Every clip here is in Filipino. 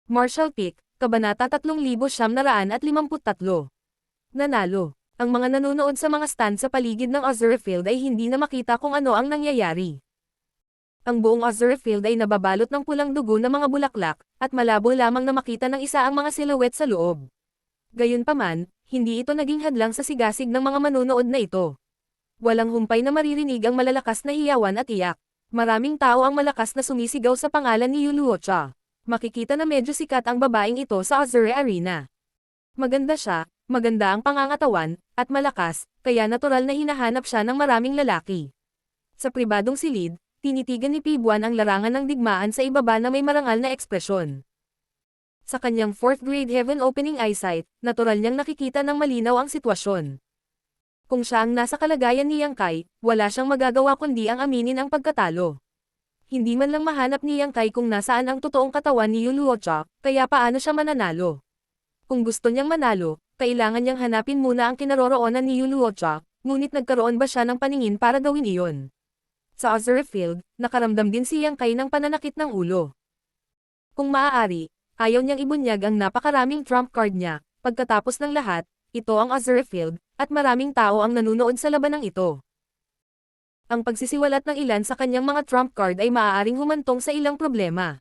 Marshall Peak, Kabanata 3953. Nanalo. Ang mga nanonood sa mga stand sa paligid ng Azure Field ay hindi na makita kung ano ang nangyayari. Ang buong Azure Field ay nababalot ng pulang dugo na mga bulaklak, at malabo lamang na makita ng isa ang mga silhouette sa loob. Gayunpaman, hindi ito naging hadlang sa sigasig ng mga manonood na ito. Walang humpay na maririnig ang malalakas na hiyawan at iyak. Maraming tao ang malakas na sumisigaw sa pangalan ni Yuluocha. Makikita na medyo sikat ang babaeng ito sa Azure Arena. Maganda siya, maganda ang pangangatawan, at malakas, kaya natural na hinahanap siya ng maraming lalaki. Sa pribadong silid, tinitigan ni Pibuan ang larangan ng digmaan sa ibaba na may marangal na ekspresyon. Sa kanyang 4th grade heaven opening eyesight, natural niyang nakikita ng malinaw ang sitwasyon. Kung siya ang nasa kalagayan ni Yang Kai, wala siyang magagawa kundi ang aminin ang pagkatalo. Hindi man lang mahanap ni Yang Kai kung nasaan ang totoong katawan ni Yuluocha, kaya paano siya mananalo? Kung gusto niyang manalo, kailangan niyang hanapin muna ang kinaroroonan ni Yuluocha, ngunit nagkaroon ba siya ng paningin para gawin iyon? Sa Azure Field, nakaramdam din si Yang Kai ng pananakit ng ulo. Kung maaari, ayaw niyang ibunyag ang napakaraming trump card niya. Pagkatapos ng lahat, ito ang Azure Field, at maraming tao ang nanunood sa labanang ito. Ang pagsisiwalat ng ilan sa kanyang mga trump card ay maaaring humantong sa ilang problema.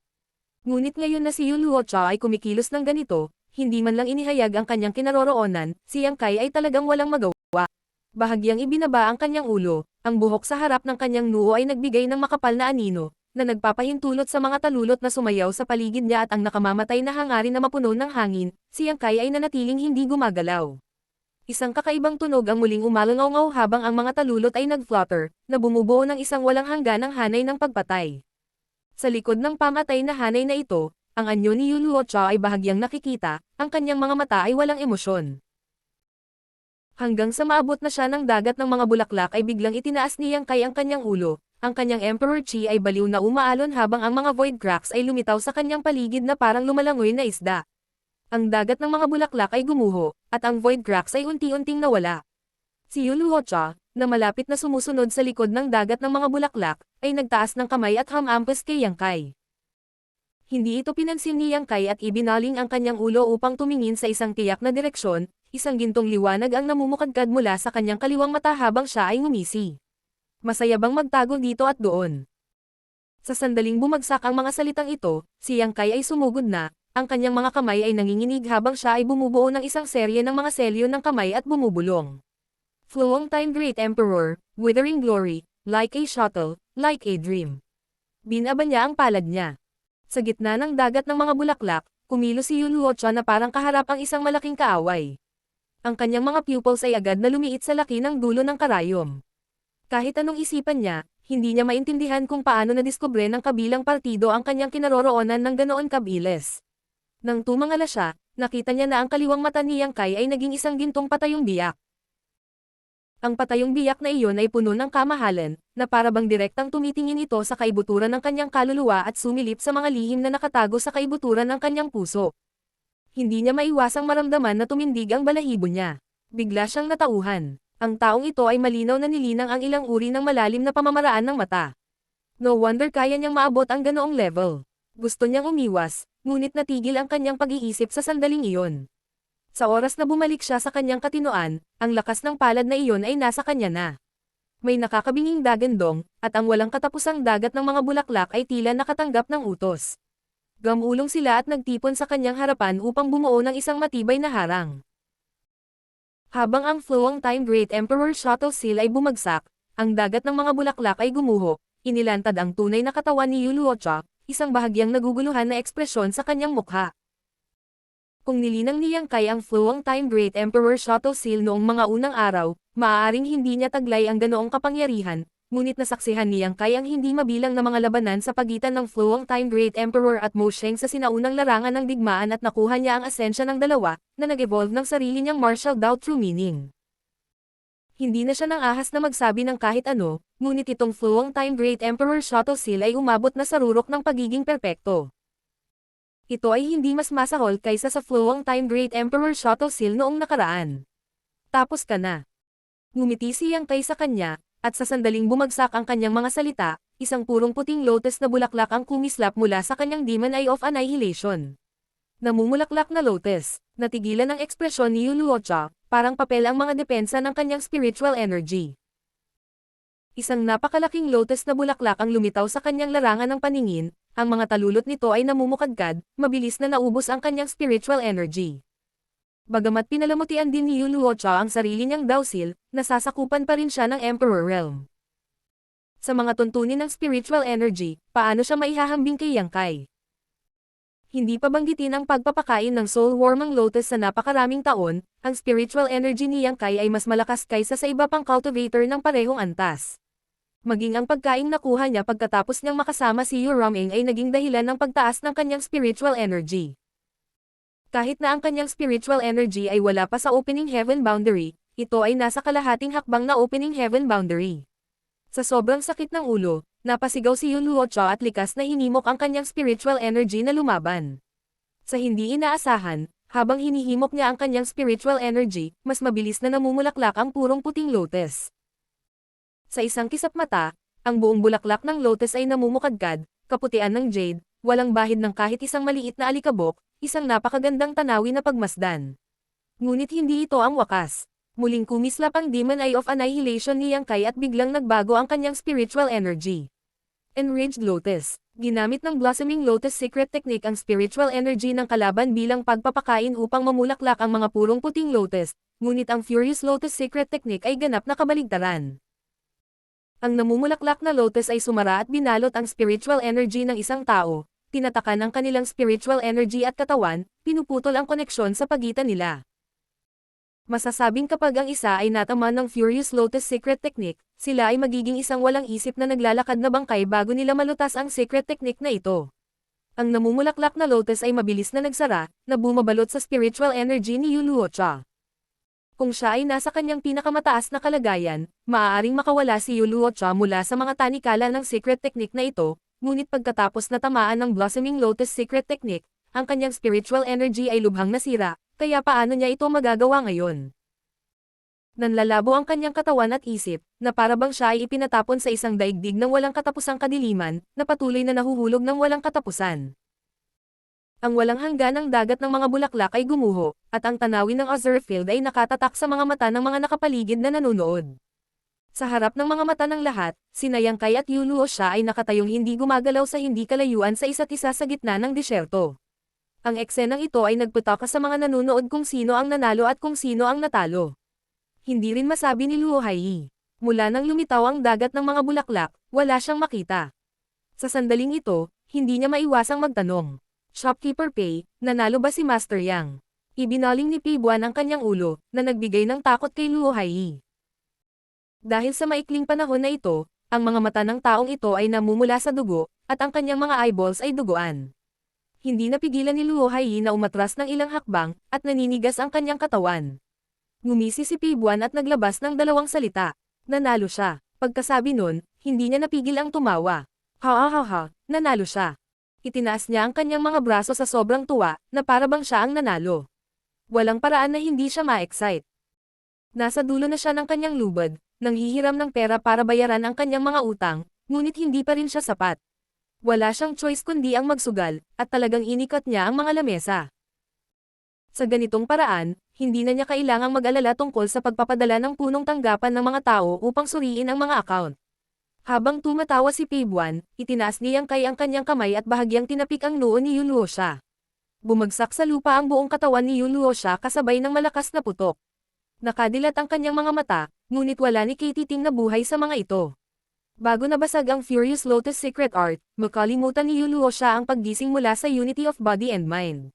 Ngunit ngayon na si Yuluocha ay kumikilos ng ganito, hindi man lang inihayag ang kanyang kinaroroonan, si Yang Kai ay talagang walang magawa. Bahagyang ibinaba ang kanyang ulo, ang buhok sa harap ng kanyang noo ay nagbigay ng makapal na anino, na nagpapahintulot sa mga talulot na sumayaw sa paligid niya at ang nakamamatay na hangarin na mapuno ng hangin, si Yang Kai ay nanatiling hindi gumagalaw. Isang kakaibang tunog ang muling umalangaw habang ang mga talulot ay nag-flutter, na bumubuo ng isang walang hangganang hanay ng pagpatay. Sa likod ng pamatay na hanay na ito, ang anyo ni Yuluocha ay bahagyang nakikita, ang kanyang mga mata ay walang emosyon. Hanggang sa maabot na siya ng dagat ng mga bulaklak ay biglang itinaas ni Yang Kai ang kanyang ulo, ang kanyang Emperor Chi ay baliw na umaalon habang ang mga void cracks ay lumitaw sa kanyang paligid na parang lumalangoy na isda. Ang dagat ng mga bulaklak ay gumuho, at ang void cracks ay unti-unting nawala. Si Yuluocha, na malapit na sumusunod sa likod ng dagat ng mga bulaklak, ay nagtaas ng kamay at hamampas kay Yang Kai. Hindi ito pinansin ni Yang Kai at ibinaling ang kanyang ulo upang tumingin sa isang tiyak na direksyon, isang gintong liwanag ang namumukadkad mula sa kanyang kaliwang mata habang siya ay ngumisi. Masaya bang magtago dito at doon? Sa sandaling bumagsak ang mga salitang ito, si Yang Kai ay sumugod na, ang kanyang mga kamay ay nanginginig habang siya ay bumubuo ng isang serye ng mga selyo ng kamay at bumubulong. Flowing Time Great Emperor, Withering Glory, like a shuttle, like a dream. Binaba niya ang palad niya. Sa gitna ng dagat ng mga bulaklak, kumilos si Yuluocha na parang kaharap ang isang malaking kaaway. Ang kanyang mga pupils ay agad na lumiit sa laki ng dulo ng karayom. Kahit anong isipan niya, hindi niya maintindihan kung paano nadiskubre ng kabilang partido ang kanyang kinaroroonan ng ganoon kabilis. Nang tumangala siya, nakita niya na ang kaliwang mata ni Yang Kai ay naging isang gintong patayong biyak. Ang patayong biyak na iyon ay puno ng kamahalan, na parabang direktang tumitingin ito sa kaibuturan ng kanyang kaluluwa at sumilip sa mga lihim na nakatago sa kaibuturan ng kanyang puso. Hindi niya maiwasang maramdaman na tumindig ang balahibo niya. Bigla siyang natauhan. Ang taong ito ay malinaw na nilinang ang ilang uri ng malalim na pamamaraan ng mata. No wonder kaya niyang maabot ang ganoong level. Gusto niyang umiwas, ngunit natigil ang kanyang pag-iisip sa sandaling iyon. Sa oras na bumalik siya sa kanyang katinoan, ang lakas ng palad na iyon ay nasa kanya na. May nakakabinging dagandong, at ang walang katapusang dagat ng mga bulaklak ay tila nakatanggap ng utos. Gamulong sila at nagtipon sa kanyang harapan upang bumuo ng isang matibay na harang. Habang ang Flowing Time Great Emperor Shuttle Seal ay bumagsak, ang dagat ng mga bulaklak ay gumuho, inilantad ang tunay na katawan ni Yuluocha, isang bahagyang naguguluhan na ekspresyon sa kanyang mukha. Kung nilinang ni Yang Kai ang Flowing Time Great Emperor Shuttle Seal noong mga unang araw, maaaring hindi niya taglay ang ganoong kapangyarihan, ngunit nasaksihan ni Yang Kai ang hindi mabilang na mga labanan sa pagitan ng Flowing Time Great Emperor at Mo Sheng sa sinaunang larangan ng digmaan at nakuha niya ang asensya ng dalawa, na nag-evolve ng sarili niyang martial Dao True Meaning. Hindi na siya nang ahas na magsabi ng kahit ano, ngunit itong Flowing Time Great Emperor Shuttle Seal ay umabot na sa rurok ng pagiging perpekto. Ito ay hindi mas masahol kaysa sa Flowing Time Great Emperor Shuttle Seal noong nakaraan. Tapos ka na. Ngumiti si Yang Kai sa kanya, at sa sandaling bumagsak ang kanyang mga salita, isang purong puting lotus na bulaklak ang kumislap mula sa kanyang Demon Eye of Annihilation. Namumulaklak na lotus, natigilan ang ekspresyon ni Yu Luocha, parang papel ang mga depensa ng kanyang spiritual energy. Isang napakalaking lotus na bulaklak ang lumitaw sa kanyang larangan ng paningin, ang mga talulot nito ay namumukadkad, mabilis na naubos ang kanyang spiritual energy. Bagamat pinalamutian din ni Yu Luocha ang sarili niyang dawsil, nasasakupan pa rin siya ng Emperor Realm. Sa mga tuntunin ng spiritual energy, paano siya maihahambing kay Yang Kai? Hindi pa banggitin ang pagpapakain ng soul-warming lotus sa napakaraming taon, ang spiritual energy ni Yang Kai ay mas malakas kaysa sa iba pang cultivator ng parehong antas. Maging ang pagkaing nakuha niya pagkatapos niyang makasama si Yu Raming ay naging dahilan ng pagtaas ng kanyang spiritual energy. Kahit na ang kanyang spiritual energy ay wala pa sa opening heaven boundary, ito ay nasa kalahating hakbang na opening heaven boundary. Sa sobrang sakit ng ulo, napasigaw si Yu Luocha at likas na hinimok ang kanyang spiritual energy na lumaban. Sa hindi inaasahan, habang hinihimok niya ang kanyang spiritual energy, mas mabilis na namumulaklak ang purong puting lotus. Sa isang kisap mata, ang buong bulaklak ng lotus ay namumukadkad, kaputian ng jade, walang bahid ng kahit isang maliit na alikabok, isang napakagandang tanawin na pagmasdan. Ngunit hindi ito ang wakas. Muling kumislap ang Demon Eye of Annihilation ni Yang Kai at biglang nagbago ang kanyang spiritual energy. Enraged Lotus. Ginamit ng Blossoming Lotus Secret Technique ang spiritual energy ng kalaban bilang pagpapakain upang mamulaklak ang mga purong puting lotus, ngunit ang Furious Lotus Secret Technique ay ganap na kabaligtaran. Ang namumulaklak na lotus ay sumara at binalot ang spiritual energy ng isang tao, tinatakan ang kanilang spiritual energy at katawan, pinuputol ang koneksyon sa pagitan nila. Masasabing kapag ang isa ay natama ng Furious Lotus Secret Technique, sila ay magiging isang walang isip na naglalakad na bangkay bago nila malutas ang secret technique na ito. Ang namumulaklak na lotus ay mabilis na nagsara, na bumabalot sa spiritual energy ni Yu Luocha. Kung siya ay nasa kanyang pinakamataas na kalagayan, maaaring makawala si Yu Luocha mula sa mga tanikala ng secret technique na ito, ngunit pagkatapos na tamaan ng Blossoming Lotus Secret Technique, ang kanyang spiritual energy ay lubhang nasira, kaya paano niya ito magagawa ngayon? Nanlalabo ang kanyang katawan at isip, na para bang siya ay ipinatapon sa isang daigdig ng walang katapusang kadiliman, na patuloy na nahuhulog ng walang katapusan. Ang walang hangganang dagat ng mga bulaklak ay gumuho, at ang tanawin ng Azure Field ay nakatatak sa mga mata ng mga nakapaligid na nanonood. Sa harap ng mga mata ng lahat, sina Yang Kai at Yu Luocha ay nakatayong hindi gumagalaw sa hindi kalayuan sa isa't isa sa gitna ng disyerto. Ang eksenang ito ay nagputaka sa mga nanonood kung sino ang nanalo at kung sino ang natalo. Hindi rin masabi ni Luo Hai. Mula nang lumitaw ang dagat ng mga bulaklak, wala siyang makita. Sa sandaling ito, hindi niya maiwasang magtanong. Shopkeeper Pei, nanalo ba si Master Yang? Ibinaling ni Pibuan ang kanyang ulo, na nagbigay ng takot kay Luo Hai. Dahil sa maikling panahon na ito, ang mga mata ng taong ito ay namumula sa dugo, at ang kanyang mga eyeballs ay duguan. Hindi napigilan ni Luo Hai na umatras ng ilang hakbang, at naninigas ang kanyang katawan. Ngumisi si Pibuan at naglabas ng dalawang salita. Nanalo siya. Pagkasabi nun, hindi niya napigil ang tumawa. Ha, nanalo siya. Itinaas niya ang kanyang mga braso sa sobrang tuwa, na para bang siya ang nanalo. Walang paraan na hindi siya ma-excite. Nasa dulo na siya ng kanyang lubad, nanghihiram ng pera para bayaran ang kanyang mga utang, ngunit hindi pa rin siya sapat. Wala siyang choice kundi ang magsugal, at talagang inikot niya ang mga lamesa. Sa ganitong paraan, hindi na niya kailangang mag-alala tungkol sa pagpapadala ng punong tanggapan ng mga tao upang suriin ang mga account. Habang tumatawa si Pibuan, itinaas ni Yang Kai ang kanyang kamay at bahagyang tinapik ang noo ni Yu Luocha. Bumagsak sa lupa ang buong katawan ni Yu Luocha kasabay ng malakas na putok. Nakadilat ang kanyang mga mata, ngunit wala ni katiting na buhay sa mga ito. Bago nabasag ang Furious Lotus Secret Art, makalimutan ni Yu Luocha ang paggising mula sa Unity of Body and Mind.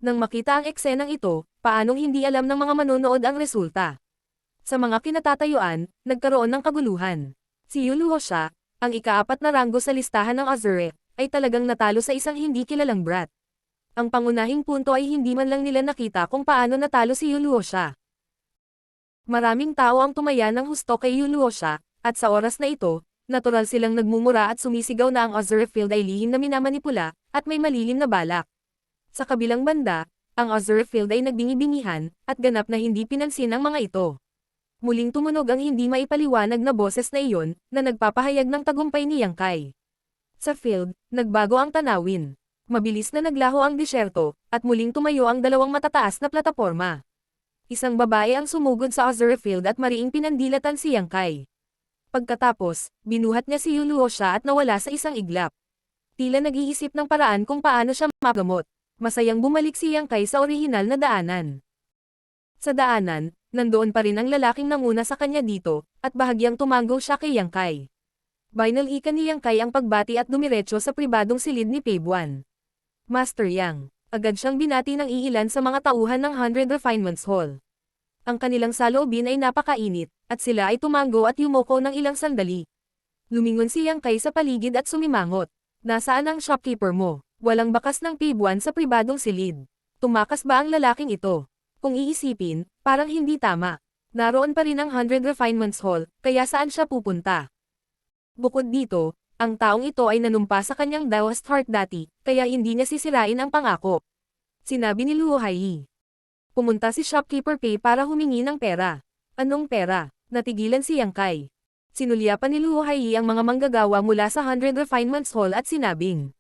Nang makita ang eksenang ito, paanong hindi alam ng mga manonood ang resulta? Sa mga kinatatayuan, nagkaroon ng kaguluhan. Si Yu Luocha, ang ika-4 na ranggo sa listahan ng Azure, ay talagang natalo sa isang hindi kilalang brat. Ang pangunahing punto ay hindi man lang nila nakita kung paano natalo si Yu Luocha. Maraming tao ang tumaya ng husto kay Yu Luocha, at sa oras na ito, natural silang nagmumura at sumisigaw na ang Azure Field ay lihim na minamanipula, at may malilim na balak. Sa kabilang banda, ang Azure Field ay nagbingi-bingihan, at ganap na hindi pinansin ang mga ito. Muling tumunog ang hindi maipaliwanag na boses na iyon, na nagpapahayag ng tagumpay ni Yang Kai. Sa field, nagbago ang tanawin. Mabilis na naglaho ang disyerto, at muling tumayo ang dalawang matataas na plataporma. Isang babae ang sumugod sa Azurafield at mariing pinandilatan si Yang Kai. Pagkatapos, binuhat niya si Yuluosha at nawala sa isang iglap. Tila nag-iisip ng paraan kung paano siya magamot. Masayang bumalik si Yang Kai sa orihinal na daanan. Sa daanan, nandoon pa rin ang lalaking nanguna sa kanya dito, at bahagyang tumango siya kay Yang Kai. Binalikan ni Yang Kai ang pagbati at dumiretso sa pribadong silid ni Peibuan. Master Yang, agad siyang binati ng iilan sa mga tauhan ng 100 Refinements Hall. Ang kanilang saloobin ay napakainit, at sila ay tumango at yumoko ng ilang sandali. Lumingon si Yang Kai sa paligid at sumimangot. Nasaan ang shopkeeper mo? Walang bakas ng Peibuan sa pribadong silid. Tumakas ba ang lalaking ito? Kung iisipin, parang hindi tama. Naroon pa rin ang 100 Refinements Hall, kaya saan siya pupunta? Bukod dito, ang taong ito ay nanumpa sa kanyang Daoist Heart dati, kaya hindi niya sisirain ang pangako. Sinabi ni Luo Hai. Pumunta si Shopkeeper Pei para humingi ng pera. Anong pera? Natigilan si Yang Kai. Sinulyapan ni Luo Hai ang mga manggagawa mula sa 100 Refinements Hall at sinabing,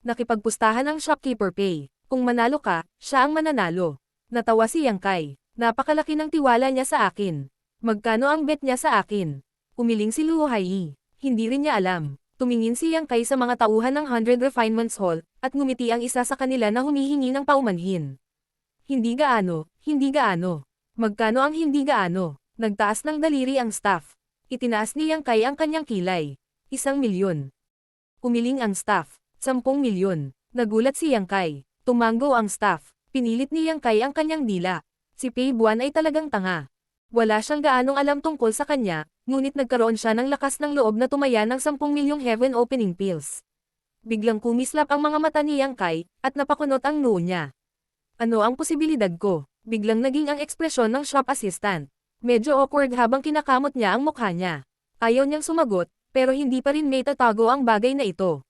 nakipagpustahan ang Shopkeeper Pei. Kung manalo ka, siya ang mananalo. Natawa si Yang Kai. Napakalaki ng tiwala niya sa akin. Magkano ang bet niya sa akin? Umiling si Luo Hai. Hindi rin niya alam. Tumingin si Yang Kai sa mga tauhan ng 100 Refinements Hall, at ngumiti ang isa sa kanila na humihingi ng paumanhin. Hindi gaano, hindi gaano. Magkano ang hindi gaano? Nagtaas ng daliri ang staff. Itinaas ni Yang Kai ang kanyang kilay. 1,000,000. Umiling ang staff. 10,000,000. Nagulat si Yang Kai. Tumango ang staff. Pinilit ni Yang Kai ang kanyang dila. Si Peibuan ay talagang tanga. Wala siyang gaanong alam tungkol sa kanya, ngunit nagkaroon siya ng lakas ng loob na tumaya ng 10,000,000 heaven opening pills. Biglang kumislap ang mga mata ni Yang Kai, at napakunot ang noo niya. Ano ang posibilidad ko? Biglang naging ang ekspresyon ng shop assistant. Medyo awkward habang kinakamot niya ang mukha niya. Ayaw niyang sumagot, pero hindi pa rin may tatago ang bagay na ito.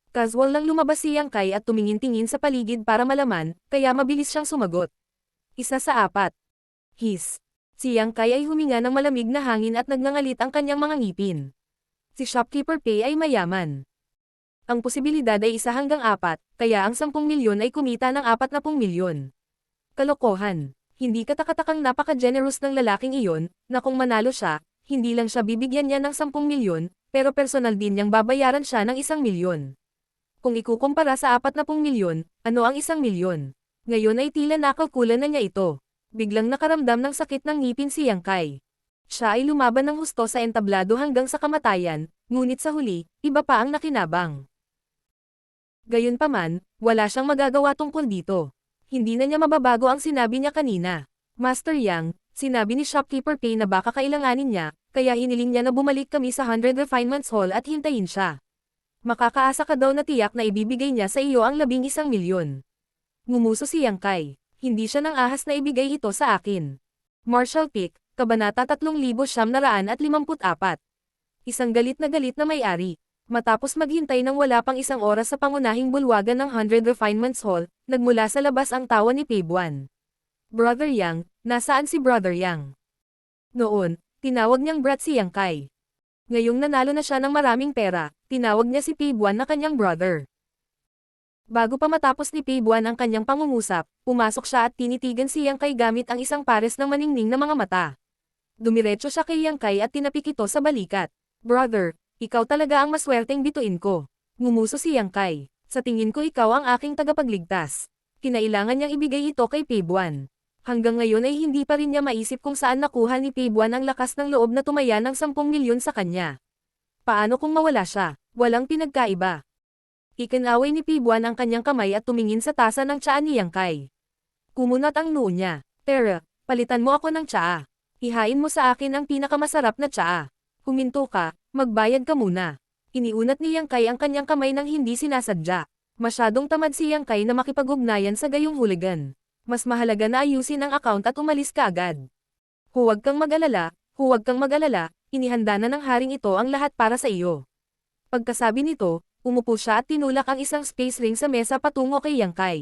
Casual lang lumabas si Yang Kai at tumingin-tingin sa paligid para malaman, kaya mabilis siyang sumagot. 1 sa 4. His. Si Yang Kai ay huminga ng malamig na hangin at nagngangalit ang kanyang mga ngipin. Si Shopkeeper Pei ay mayaman. Ang posibilidad ay 1 hanggang 4, kaya ang 10,000,000 ay kumita ng 40,000,000. Kalokohan. Hindi katakatakang napaka-generous ng lalaking iyon, na kung manalo siya, hindi lang siya bibigyan niya ng 10,000,000, pero personal din niyang babayaran siya ng 1,000,000. Kung ikukumpara sa 40,000,000, ano ang 1,000,000? Ngayon ay tila nakalkulan na niya ito. Biglang nakaramdam ng sakit ng ngipin si Yang Kai. Siya ay lumaban ng husto sa entablado hanggang sa kamatayan, ngunit sa huli, iba pa ang nakinabang. Gayunpaman, wala siyang magagawa tungkol dito. Hindi na niya mababago ang sinabi niya kanina. Master Yang, sinabi ni Shopkeeper Pei na baka kailanganin niya, kaya hiniling niya na bumalik kami sa 100 Refinements Hall at hintayin siya. Makakaasa ka daw na tiyak na ibibigay niya sa iyo ang 11,000,000. Ngumuso si Yang Kai. Hindi siya nang ahas na ibigay ito sa akin. Marshall Peak, Kabanata 3,954. Isang galit na may-ari. Matapos maghintay ng wala pang 1 oras sa pangunahing bulwagan ng 100 Refinements Hall, nagmula sa labas ang tawa ni Peibuan. Brother Yang, nasaan si Brother Yang? Noon, tinawag niyang brat si Yang Kai. Ngayong nanalo na siya ng maraming pera, tinawag niya si Peibuan na kanyang brother. Bago pa matapos ni Peibuan ang kanyang pangungusap, pumasok siya at tinitigan si Yang Kai gamit ang isang pares ng maningning na mga mata. Dumiretso siya kay Yang Kai at tinapik ito sa balikat. Brother, ikaw talaga ang maswerteng bituin ko. Ngumuso si Yang Kai. Sa tingin ko ikaw ang aking tagapagligtas. Kinailangan niyang ibigay ito kay Peibuan. Hanggang ngayon ay hindi pa rin niya maisip kung saan nakuha ni Peibuan ang lakas ng loob na tumaya ng 10,000,000 sa kanya. Paano kung mawala siya? Walang pinagkaiba. Ikinaway ni Peibuan ang kanyang kamay at tumingin sa tasa ng tsaa ni Yang Kai. Kumunat ang noo niya. Tara, palitan mo ako ng tsaa. Ihain mo sa akin ang pinakamasarap na tsaa. Huminto ka, magbayad ka muna. Iniunat ni Yang Kai ang kanyang kamay nang hindi sinasadya. Masyadong tamad si Yang Kai na makipag-ugnayan sa gayong hooligan. Mas mahalaga na ayusin ang account at umalis ka agad. Huwag kang mag-alala, inihanda na ng haring ito ang lahat para sa iyo. Pagkasabi nito, umupo siya at tinulak ang isang space ring sa mesa patungo kay Yang Kai.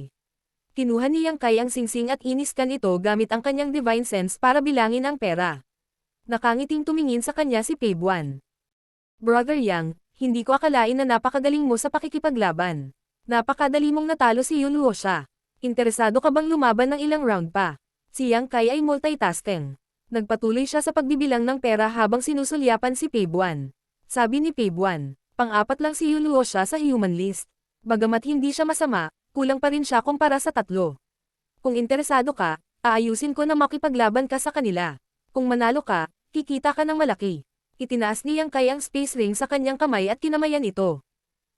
Kinuha ni Yang Kai ang singsing at iniskan ito gamit ang kanyang divine sense para bilangin ang pera. Nakangiting tumingin sa kanya si Peibuan. Brother Yang, hindi ko akalain na napakagaling mo sa pakikipaglaban. Napakadali mong natalo si Yuluosha. Interesado ka bang lumaban ng ilang round pa? Si Yang Kai ay multitasking. Nagpatuloy siya sa pagbibilang ng pera habang sinusulyapan si Peibuan. Sabi ni Peibuan, pang-apat lang si Yuluosha sa human list. Bagamat hindi siya masama, kulang pa rin siya kumpara sa tatlo. Kung interesado ka, aayusin ko na makipaglaban ka sa kanila. Kung manalo ka, kikita ka ng malaki. Itinaas ni Yang Kai ang space ring sa kanyang kamay at kinamayan ito.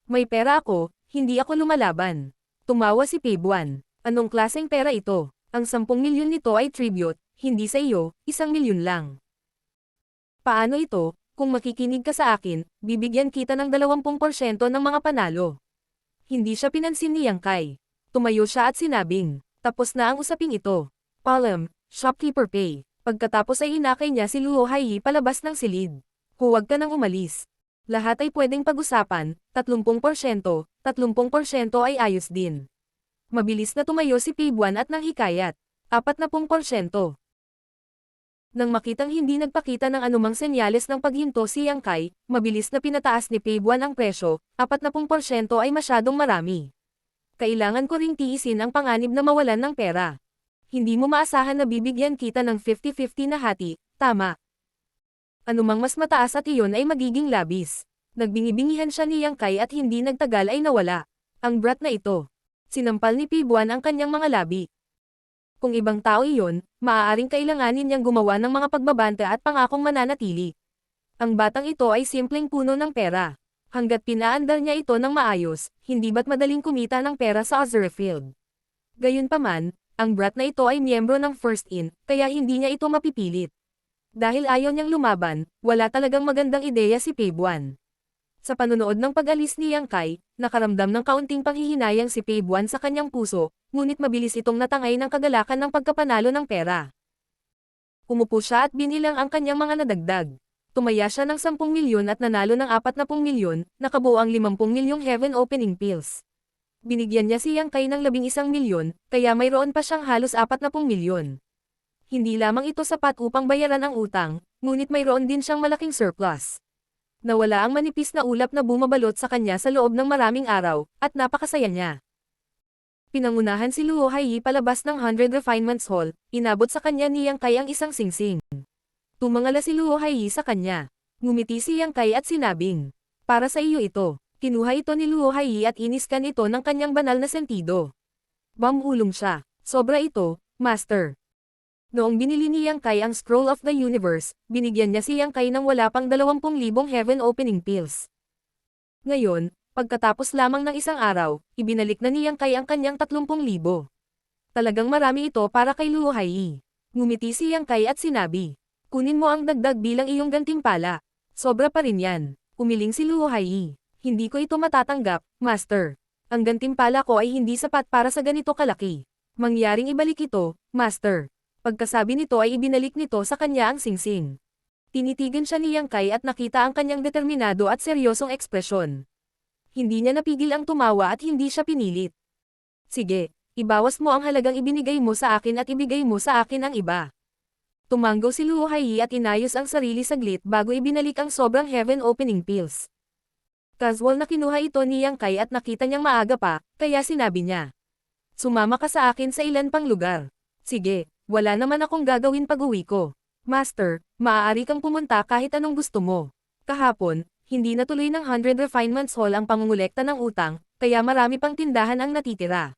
May pera ako, hindi ako lumalaban. Tumawa si Peibuan. Anong klaseng pera ito? Ang 10 milyon nito ay tribute, hindi sa iyo, 1 milyon lang. Paano ito? Kung makikinig ka sa akin, bibigyan kita ng 20% ng mga panalo. Hindi siya pinansin ni Yang Kai. Tumayo siya at sinabing, tapos na ang usaping ito. Palm, shopkeeper pay. Pagkatapos ay inakay niya si Luo Hai palabas ng silid. Huwag ka nang umalis. Lahat ay pwedeng pag-usapan, 30%, 30% ay ayos din. Mabilis na tumayo si Peibuan at nanghikayat. 40%. Nang makitang hindi nagpakita ng anumang senyales ng paghinto si Yang Kai, mabilis na pinataas ni Peibuan ang presyo, 40% ay masyadong marami. Kailangan ko ring tiisin ang panganib na mawalan ng pera. Hindi mo maasahan na bibigyan kita ng 50-50 na hati, tama. Anumang mas mataas at iyon ay magiging labis. Nagbingi-bingihan siya ni Yang Kai at hindi nagtagal ay nawala. Ang brat na ito. Sinampal ni Peibuan ang kanyang mga labi. Kung ibang tao iyon, maaaring kailanganin niyang gumawa ng mga pagbabanta at pangakong mananatili. Ang batang ito ay simpleng puno ng pera. Hanggat pinaandar niya ito ng maayos, hindi ba't madaling kumita ng pera sa Azurfield. Gayunpaman, ang brat na ito ay miyembro ng First In, kaya hindi niya ito mapipilit. Dahil ayaw niyang lumaban, wala talagang magandang ideya si Peibuan. Sa panunood ng pag-alis ni Yang Kai, nakaramdam ng kaunting panghihinayang si Peibuan sa kanyang puso, ngunit mabilis itong natangay ng kagalakan ng pagkapanalo ng pera. Umupo siya at binilang ang kanyang mga nadagdag. Tumaya siya ng 10 milyon at nanalo ng 40 milyon, nakabuo ang 50 milyong heaven opening pills. Binigyan niya si Yang Kai ng 11 milyon, kaya mayroon pa siyang halos 40 milyon. Hindi lamang ito sapat upang bayaran ang utang, ngunit mayroon din siyang malaking surplus. Nawala ang manipis na ulap na bumabalot sa kanya sa loob ng maraming araw, at napakasaya niya. Pinangunahan si Luo Hai palabas ng 100 Refinements Hall, inabot sa kanya ni Yang Kai ang isang singsing. Tumangala si Luo Hai sa kanya. Ngumiti si Yang Kai at sinabing, para sa iyo ito. Kinuha ito ni Luo Hai at iniskan ito ng kanyang banal na sentido. Bamulong siya. Sobra ito, Master. Noong binili ni Yang Kai ang Scroll of the Universe, binigyan niya si Yang Kai ng wala pang 20,000 heaven opening pills. Ngayon, pagkatapos lamang ng isang araw, ibinalik na ni Yang Kai ang kanyang 30,000. Talagang marami ito para kay Luo Hai. Ngumiti si Yang Kai at sinabi, kunin mo ang dagdag bilang iyong gantimpala. Sobra pa rin yan. Umiling si Luo Hai. Hindi ko ito matatanggap, Master. Ang gantimpala ko ay hindi sapat para sa ganito kalaki. Mangyaring ibalik ito, Master. Pagkasabi nito ay ibinalik nito sa kanya ang singsing. Tinitigan siya ni Yang Kai at nakita ang kanyang determinado at seryosong ekspresyon. Hindi niya napigil ang tumawa at hindi siya pinilit. Sige, ibawas mo ang halagang ibinigay mo sa akin at ibigay mo sa akin ang iba. Tumanggo si Luo Hai at inayos ang sarili saglit bago ibinalik ang sobrang heaven opening pills. Casual na kinuha ito ni Yang Kai at nakita niyang maaga pa, kaya sinabi niya. Sumama ka sa akin sa ilan pang lugar. Sige. Wala naman akong gagawin pag-uwi ko. Master, maaari kang pumunta kahit anong gusto mo. Kahapon, hindi natuloy ng 100 Refinements Hall ang pangungulekta ng utang, kaya marami pang tindahan ang natitira.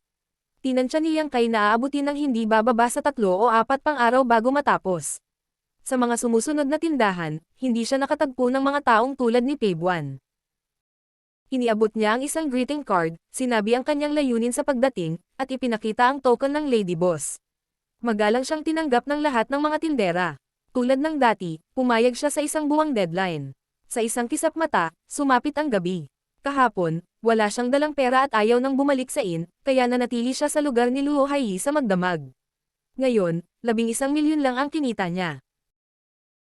Tinansya ni Yang Kai na aabutin ng hindi bababa sa 3 o 4 pang araw bago matapos. Sa mga sumusunod na tindahan, hindi siya nakatagpo ng mga taong tulad ni Peibuan. Iniabot niya ang isang greeting card, sinabi ang kanyang layunin sa pagdating, at ipinakita ang token ng Lady Boss. Magalang siyang tinanggap ng lahat ng mga tindera. Tulad ng dati, pumayag siya sa isang buwang deadline. Sa isang kisap mata, sumapit ang gabi. Kahapon, wala siyang dalang pera at ayaw nang bumalik sa inn, kaya nanatili siya sa lugar ni Luo Hai sa magdamag. Ngayon, 11 milyon lang ang kinita niya.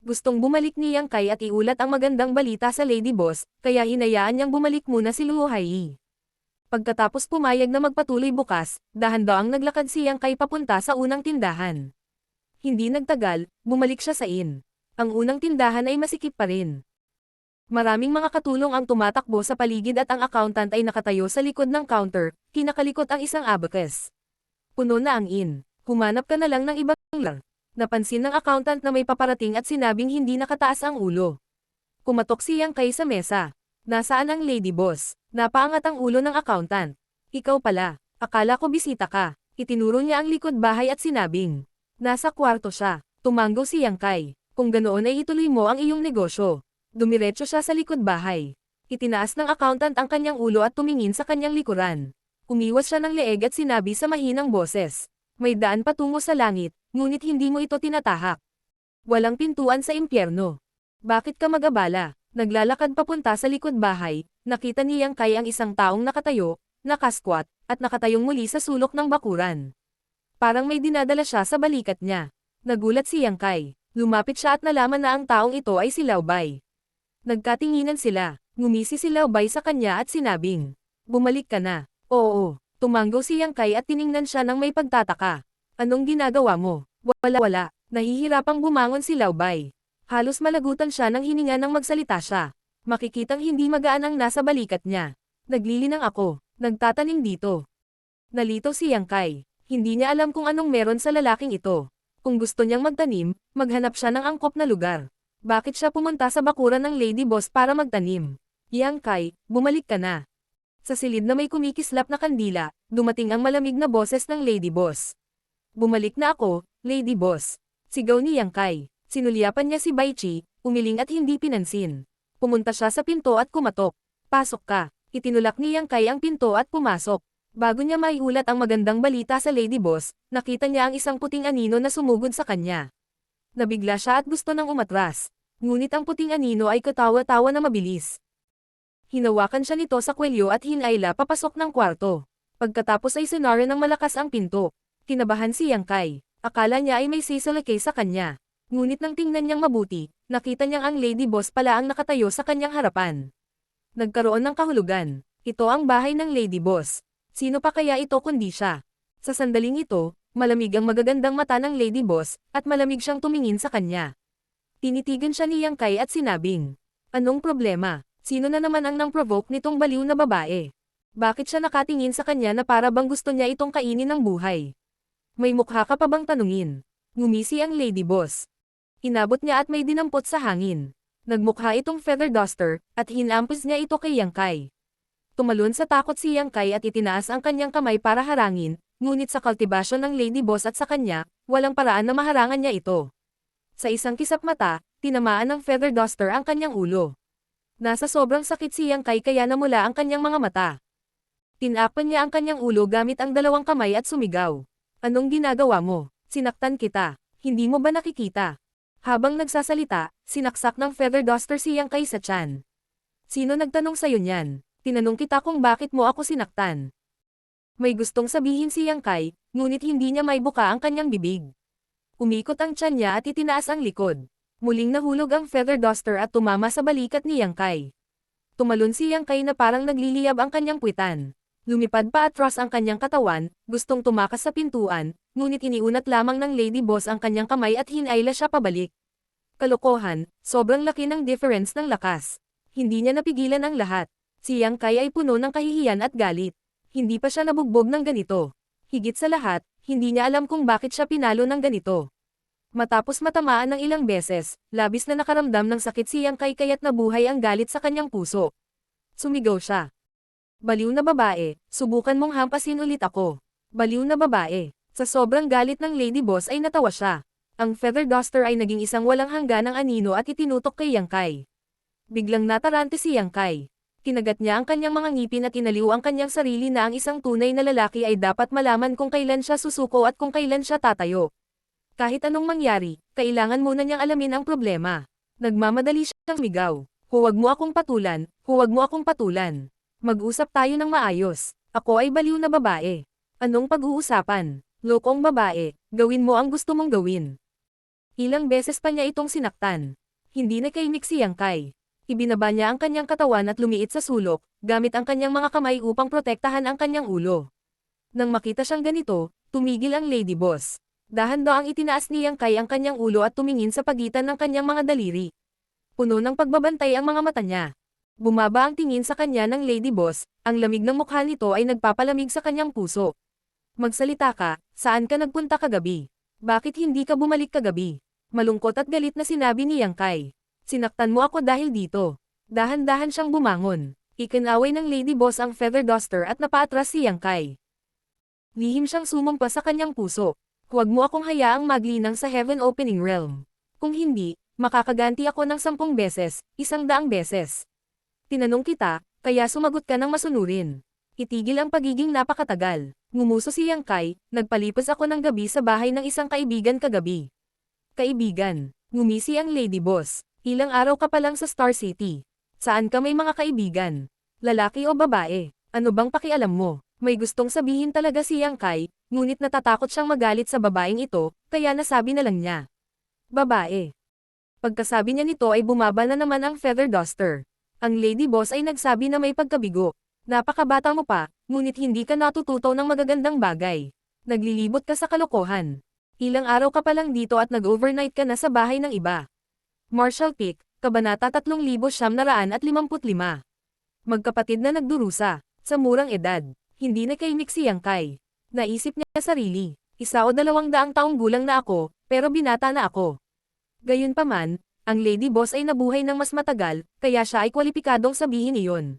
Gustong bumalik ni Yang Kai at iulat ang magandang balita sa Lady Boss, kaya hinayaan niyang bumalik muna si Luo Hai. Pagkatapos pumayag na magpatuloy bukas, dahan-daang naglakad si Yang Kai papunta sa unang tindahan. Hindi nagtagal, bumalik siya sa inn. Ang unang tindahan ay masikip pa rin. Maraming mga katulong ang tumatakbo sa paligid at ang accountant ay nakatayo sa likod ng counter, kinakalikot ang isang abacus. Puno na ang in. Humanap ka na lang ng ibang lang. Napansin ng accountant na may paparating at sinabing hindi nakataas ang ulo. Kumatok si Yang Kai sa mesa. Nasaan ang lady boss? Napaangat ang ulo ng accountant. Ikaw pala. Akala ko bisita ka. Itinuro niya ang likod bahay at sinabing. Nasa kwarto siya. Tumanggo si Yang Kai. Kung ganoon ay ituloy mo ang iyong negosyo. Dumiretso siya sa likod bahay. Itinaas ng accountant ang kanyang ulo at tumingin sa kanyang likuran. Umiwas siya ng leeg at sinabi sa mahinang boses. May daan patungo sa langit, ngunit hindi mo ito tinatahak. Walang pintuan sa impyerno. Bakit ka mag-abala? Naglalakad papunta sa likod bahay, nakita ni Yang Kai ang isang taong nakatayo, nakasquat, at nakatayong muli sa sulok ng bakuran. Parang may dinadala siya sa balikat niya. Nagulat si Yang Kai. Lumapit siya at nalaman na ang taong ito ay si Lao Bai. Nagkatinginan sila. Ngumisi si Lao Bai sa kanya at sinabing, bumalik ka na. Oo, tumanggo si Yang Kai at tiningnan siya ng may pagtataka. Anong ginagawa mo? Wala. Nahihirapang bumangon si Lao Bai. Halos malagutan siya nang hininga nang magsalita siya. Makikitang hindi magaan ang nasa balikat niya. Naglilinang ako. Nagtatanim dito. Nalito si Yang Kai. Hindi niya alam kung anong meron sa lalaking ito. Kung gusto niyang magtanim, maghanap siya ng angkop na lugar. Bakit siya pumunta sa bakuran ng lady boss para magtanim? Yang Kai, bumalik ka na. Sa silid na may kumikislap na kandila, dumating ang malamig na boses ng lady boss. Bumalik na ako, lady boss. Sigaw ni Yang Kai. Sinulyapan niya si Bai Chi, umiling at hindi pinansin. Pumunta siya sa pinto at kumatok. Pasok ka. Itinulak ni Yang Kai ang pinto at pumasok. Bago niya maiulat ang magandang balita sa lady boss, nakita niya ang isang puting anino na sumugod sa kanya. Nabigla siya at gusto nang umatras. Ngunit ang puting anino ay katawa-tawa na mabilis. Hinawakan siya nito sa kwelyo at hinayla papasok ng kwarto. Pagkatapos ay sinara ng malakas ang pinto. Kinabahan si Yang Kai. Akala niya ay may sisalakay sa kanya. Ngunit nang tingnan niyang mabuti, nakita niyang ang lady boss pala ang nakatayo sa kanyang harapan. Nagkaroon ng kahulugan. Ito ang bahay ng lady boss. Sino pa kaya ito kundi siya? Sa sandaling ito, malamig ang magagandang mata ng lady boss, at malamig siyang tumingin sa kanya. Tinitigan siya ni Yang Kai at sinabing, anong problema? Sino na naman ang nang-provoke nitong baliw na babae? Bakit siya nakatingin sa kanya na para bang gusto niya itong kainin ng buhay? May mukha ka pa bang tanungin? Ngumisi ang lady boss. Inabot niya at may dinampot sa hangin. Nagmukha itong feather duster, at hinampis niya ito kay Yang Kai. Tumalon sa takot si Yang Kai at itinaas ang kanyang kamay para harangin, ngunit sa kultibasyon ng lady boss at sa kanya, walang paraan na maharangan niya ito. Sa isang kisap mata, tinamaan ng feather duster ang kanyang ulo. Nasa sobrang sakit si Yang Kai kaya namula ang kanyang mga mata. Tinapan niya ang kanyang ulo gamit ang dalawang kamay at sumigaw. Anong ginagawa mo? Sinaktan kita. Hindi mo ba nakikita? Habang nagsasalita, sinaksak ng feather duster si Yang Kai sa tiyan. Sino nagtanong sa'yo niyan? Tinanong kita kung bakit mo ako sinaktan. May gustong sabihin si Yang Kai, ngunit hindi niya maibuka ang kanyang bibig. Umikot ang tiyan niya at itinaas ang likod. Muling nahulog ang feather duster at tumama sa balikat ni Yang Kai. Tumalon si Yang Kai na parang nagliliyab ang kanyang puwitan. Lumipad pa atras ang kanyang katawan, gustong tumakas sa pintuan, ngunit iniunat lamang ng lady boss ang kanyang kamay at hinayla siya pabalik. Kalokohan, sobrang laki ng difference ng lakas. Hindi niya napigilan ang lahat. Si Yang Kai ay puno ng kahihiyan at galit. Hindi pa siya nabugbog ng ganito. Higit sa lahat, hindi niya alam kung bakit siya pinalo ng ganito. Matapos matamaan ng ilang beses, labis na nakaramdam ng sakit si Yang Kai kaya't nabuhay ang galit sa kanyang puso. Sumigaw siya. Baliw na babae, subukan mong hampasin ulit ako. Baliw na babae. Sa sobrang galit ng lady boss ay natawa siya. Ang feather duster ay naging isang walang hangganang anino at itinutok kay Yang Kai. Biglang natarante si Yang Kai. Kinagat niya ang kanyang mga ngipin at inaliw ang kanyang sarili na ang isang tunay na lalaki ay dapat malaman kung kailan siya susuko at kung kailan siya tatayo. Kahit anong mangyari, kailangan muna niyang alamin ang problema. Nagmamadali siyang migaw. Huwag mo akong patulan, huwag mo akong patulan. Mag-usap tayo ng maayos. Ako ay baliw na babae. Anong pag-uusapan? Lokong babae, gawin mo ang gusto mong gawin. Ilang beses pa niya itong sinaktan. Hindi nakaimik si Yang Kai. Ibinaba niya ang kanyang katawan at lumiit sa sulok, gamit ang kanyang mga kamay upang protektahan ang kanyang ulo. Nang makita siyang ganito, tumigil ang lady boss. Dahan-daang itinaas ni Yang Kai ang kanyang ulo at tumingin sa pagitan ng kanyang mga daliri. Puno ng pagbabantay ang mga mata niya. Bumaba ang tingin sa kanya ng Lady Boss, ang lamig ng mukha nito ay nagpapalamig sa kanyang puso. Magsalita ka, saan ka nagpunta kagabi? Bakit hindi ka bumalik kagabi? Malungkot at galit na sinabi ni Yang Kai. Sinaktan mo ako dahil dito. Dahan-dahan siyang bumangon. Ikinaway ng Lady Boss ang feather duster at napaatras si Yang Kai. Lihim siyang sumampa sa kanyang puso. Huwag mo akong hayaang maglinang sa Heaven Opening Realm. Kung hindi, makakaganti ako ng 10 beses, 100 beses. Tinanong kita, kaya sumagot ka ng masunurin. Itigil ang pagiging napakatagal. Ngumuso si Yang Kai, nagpalipas ako ng gabi sa bahay ng isang kaibigan kagabi. Kaibigan, ngumisi ang Lady Boss. Ilang araw ka pa lang sa Star City. Saan ka may mga kaibigan? Lalaki o babae? Ano bang pakialam mo? May gustong sabihin talaga si Yang Kai, ngunit natatakot siyang magalit sa babaeng ito, kaya nasabi na lang niya. Babae. Pagkasabi niya nito ay bumaba na naman ang feather duster. Ang Lady Boss ay nagsabi na may pagkabigo. Napakabata mo pa, ngunit hindi ka natututo ng magagandang bagay. Naglilibot ka sa kalokohan. Ilang araw ka pa lang dito at nag-overnight ka na sa bahay ng iba. Marshall Peak, Kabanata 3955. Magkapatid na nagdurusa, sa murang edad, hindi na kaimik si Yang Kai. Naisip niya sarili, 1 o 200 taong gulang na ako, pero binata na ako. Gayunpaman, ang Lady Boss ay nabuhay ng mas matagal, kaya siya ay kwalipikadong sabihin iyon.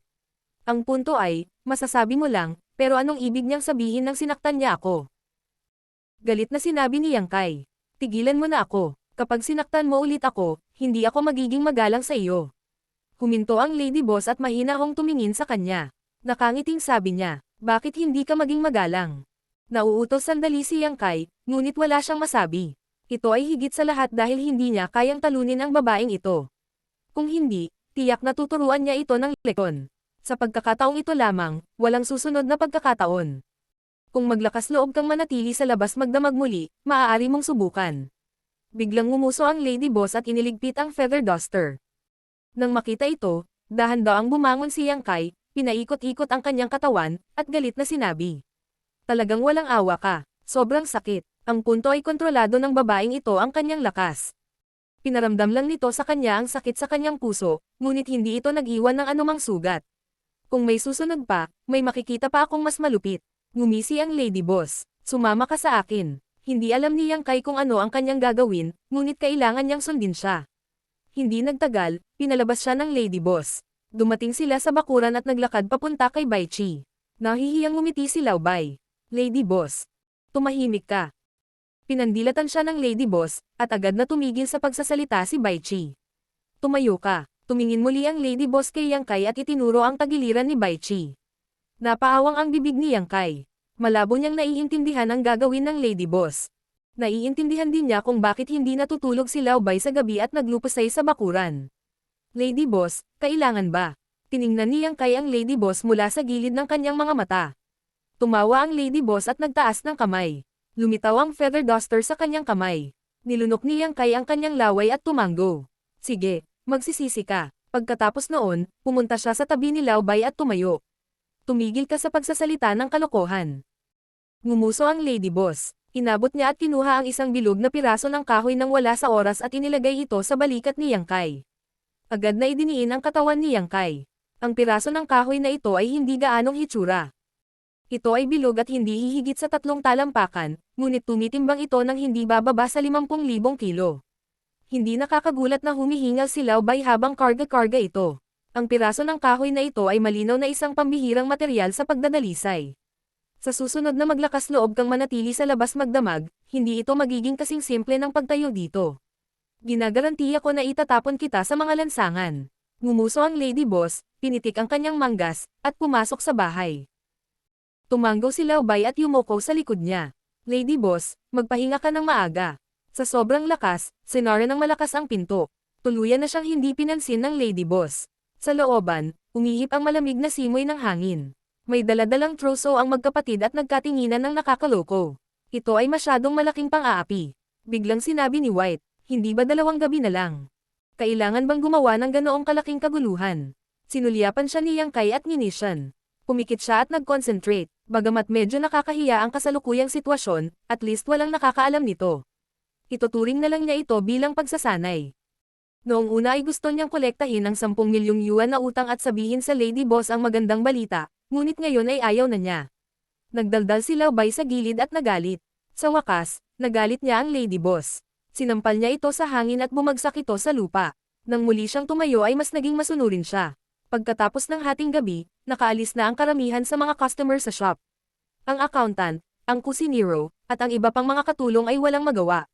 Ang punto ay, masasabi mo lang, pero anong ibig niyang sabihin nang sinaktan niya ako? Galit na sinabi ni Yang Kai. Tigilan mo na ako, kapag sinaktan mo ulit ako, hindi ako magiging magalang sa iyo. Huminto ang Lady Boss at mahina akong tumingin sa kanya. Nakangiting sabi niya, bakit hindi ka maging magalang? Nauutos sandali si Yang Kai, ngunit wala siyang masabi. Ito ay higit sa lahat dahil hindi niya kayang talunin ang babaeng ito. Kung hindi, tiyak na tuturuan niya ito ng leksyon. Sa pagkakataong ito lamang, walang susunod na pagkakataon. Kung maglakas loob kang manatili sa labas magdamag muli, maaari mong subukan. Biglang ngumuso ang Lady Boss at iniligpit ang feather duster. Nang makita ito, dahan-daang bumangon si Yang Kai, pinaikot-ikot ang kanyang katawan, at galit na sinabi. Talagang walang awa ka, sobrang sakit. Ang punto ay kontrolado ng babaeng ito ang kanyang lakas. Pinaramdam lang nito sa kanya ang sakit sa kanyang puso, ngunit hindi ito nag-iwan ng anumang sugat. Kung may susunod pa, may makikita pa akong mas malupit. Ngumisi ang Lady Boss. Sumama ka sa akin. Hindi alam ni Yang Kai kung ano ang kanyang gagawin, ngunit kailangan niyang sundin siya. Hindi nagtagal, pinalabas siya ng Lady Boss. Dumating sila sa bakuran at naglakad papunta kay Bai Chi. Nahihiyang ngumiti si Lao Bai. Lady Boss. Tumahimik ka. Pinandilatan siya ng Lady Boss, at agad na tumigil sa pagsasalita si Bai Chi. Tumayo ka. Tumingin muli ang Lady Boss kay Yang Kai at itinuro ang tagiliran ni Bai Chi. Napaawang ang bibig ni Yang Kai. Malabo niyang naiintindihan ang gagawin ng Lady Boss. Naiintindihan din niya kung bakit hindi natutulog si Lao Bai sa gabi at naglupasay sa bakuran. Lady Boss, kailangan ba? Tiningnan ni Yang Kai ang Lady Boss mula sa gilid ng kanyang mga mata. Tumawa ang Lady Boss at nagtaas ng kamay. Lumitaw ang feather duster sa kanyang kamay. Nilunok ni Yang Kai ang kanyang laway at tumanggo. Sige, magsisisi ka. Pagkatapos noon, pumunta siya sa tabi ni Lao Bai at tumayo. Tumigil ka sa pagsasalita ng kalokohan. Ngumuso ang Lady Boss. Inabot niya at kinuha ang isang bilog na piraso ng kahoy nang wala sa oras at inilagay ito sa balikat ni Yang Kai. Agad na idiniin ang katawan ni Yang Kai. Ang piraso ng kahoy na ito ay hindi gaanong hitsura. Ito ay bilog at hindi hihigit sa 3 talampakan, ngunit tumitimbang ito ng hindi bababa sa 50,000 kilo. Hindi nakakagulat na humihingal si Lao Bai habang karga-karga ito. Ang piraso ng kahoy na ito ay malinaw na isang pambihirang material sa pagdadalisay. Sa susunod na maglakas loob kang manatili sa labas magdamag, hindi ito magiging kasing simple ng pagtayo dito. Ginagarantiya ko na itatapon kita sa mga lansangan. Ngumuso ang Lady Boss, pinitik ang kanyang manggas, at pumasok sa bahay. Tumanggo si Lao Bai at yumoko sa likod niya. Lady Boss, magpahinga ka ng maaga. Sa sobrang lakas, sinara ng malakas ang pinto. Tuluyan na siyang hindi pinansin ng Lady Boss. Sa looban, umihip ang malamig na simoy ng hangin. May daladalang troso ang magkapatid at nagkatinginan ng nakakaloko. Ito ay masyadong malaking pang-aapi. Biglang sinabi ni White, hindi ba 2 gabi na lang? Kailangan bang gumawa ng ganoong kalaking kaguluhan? Sinulyapan siya ni Yang Kai at nginisyan. Pumikit siya at nag-concentrate. Bagamat medyo nakakahiya ang kasalukuyang sitwasyon, at least walang nakakaalam nito. Ituturing na lang niya ito bilang pagsasanay. Noong una ay gusto niyang kolektahin ang 10 milyong yuan na utang at sabihin sa Lady Boss ang magandang balita, ngunit ngayon ay ayaw na niya. Nagdaldal si Laobay sa gilid at nagalit. Sa wakas, nagalit niya ang Lady Boss. Sinampal niya ito sa hangin at bumagsak ito sa lupa. Nang muli siyang tumayo ay mas naging masunurin siya. Pagkatapos ng hating gabi, nakaalis na ang karamihan sa mga customer sa shop. Ang accountant, ang kusinero, at ang iba pang mga katulong ay walang magawa.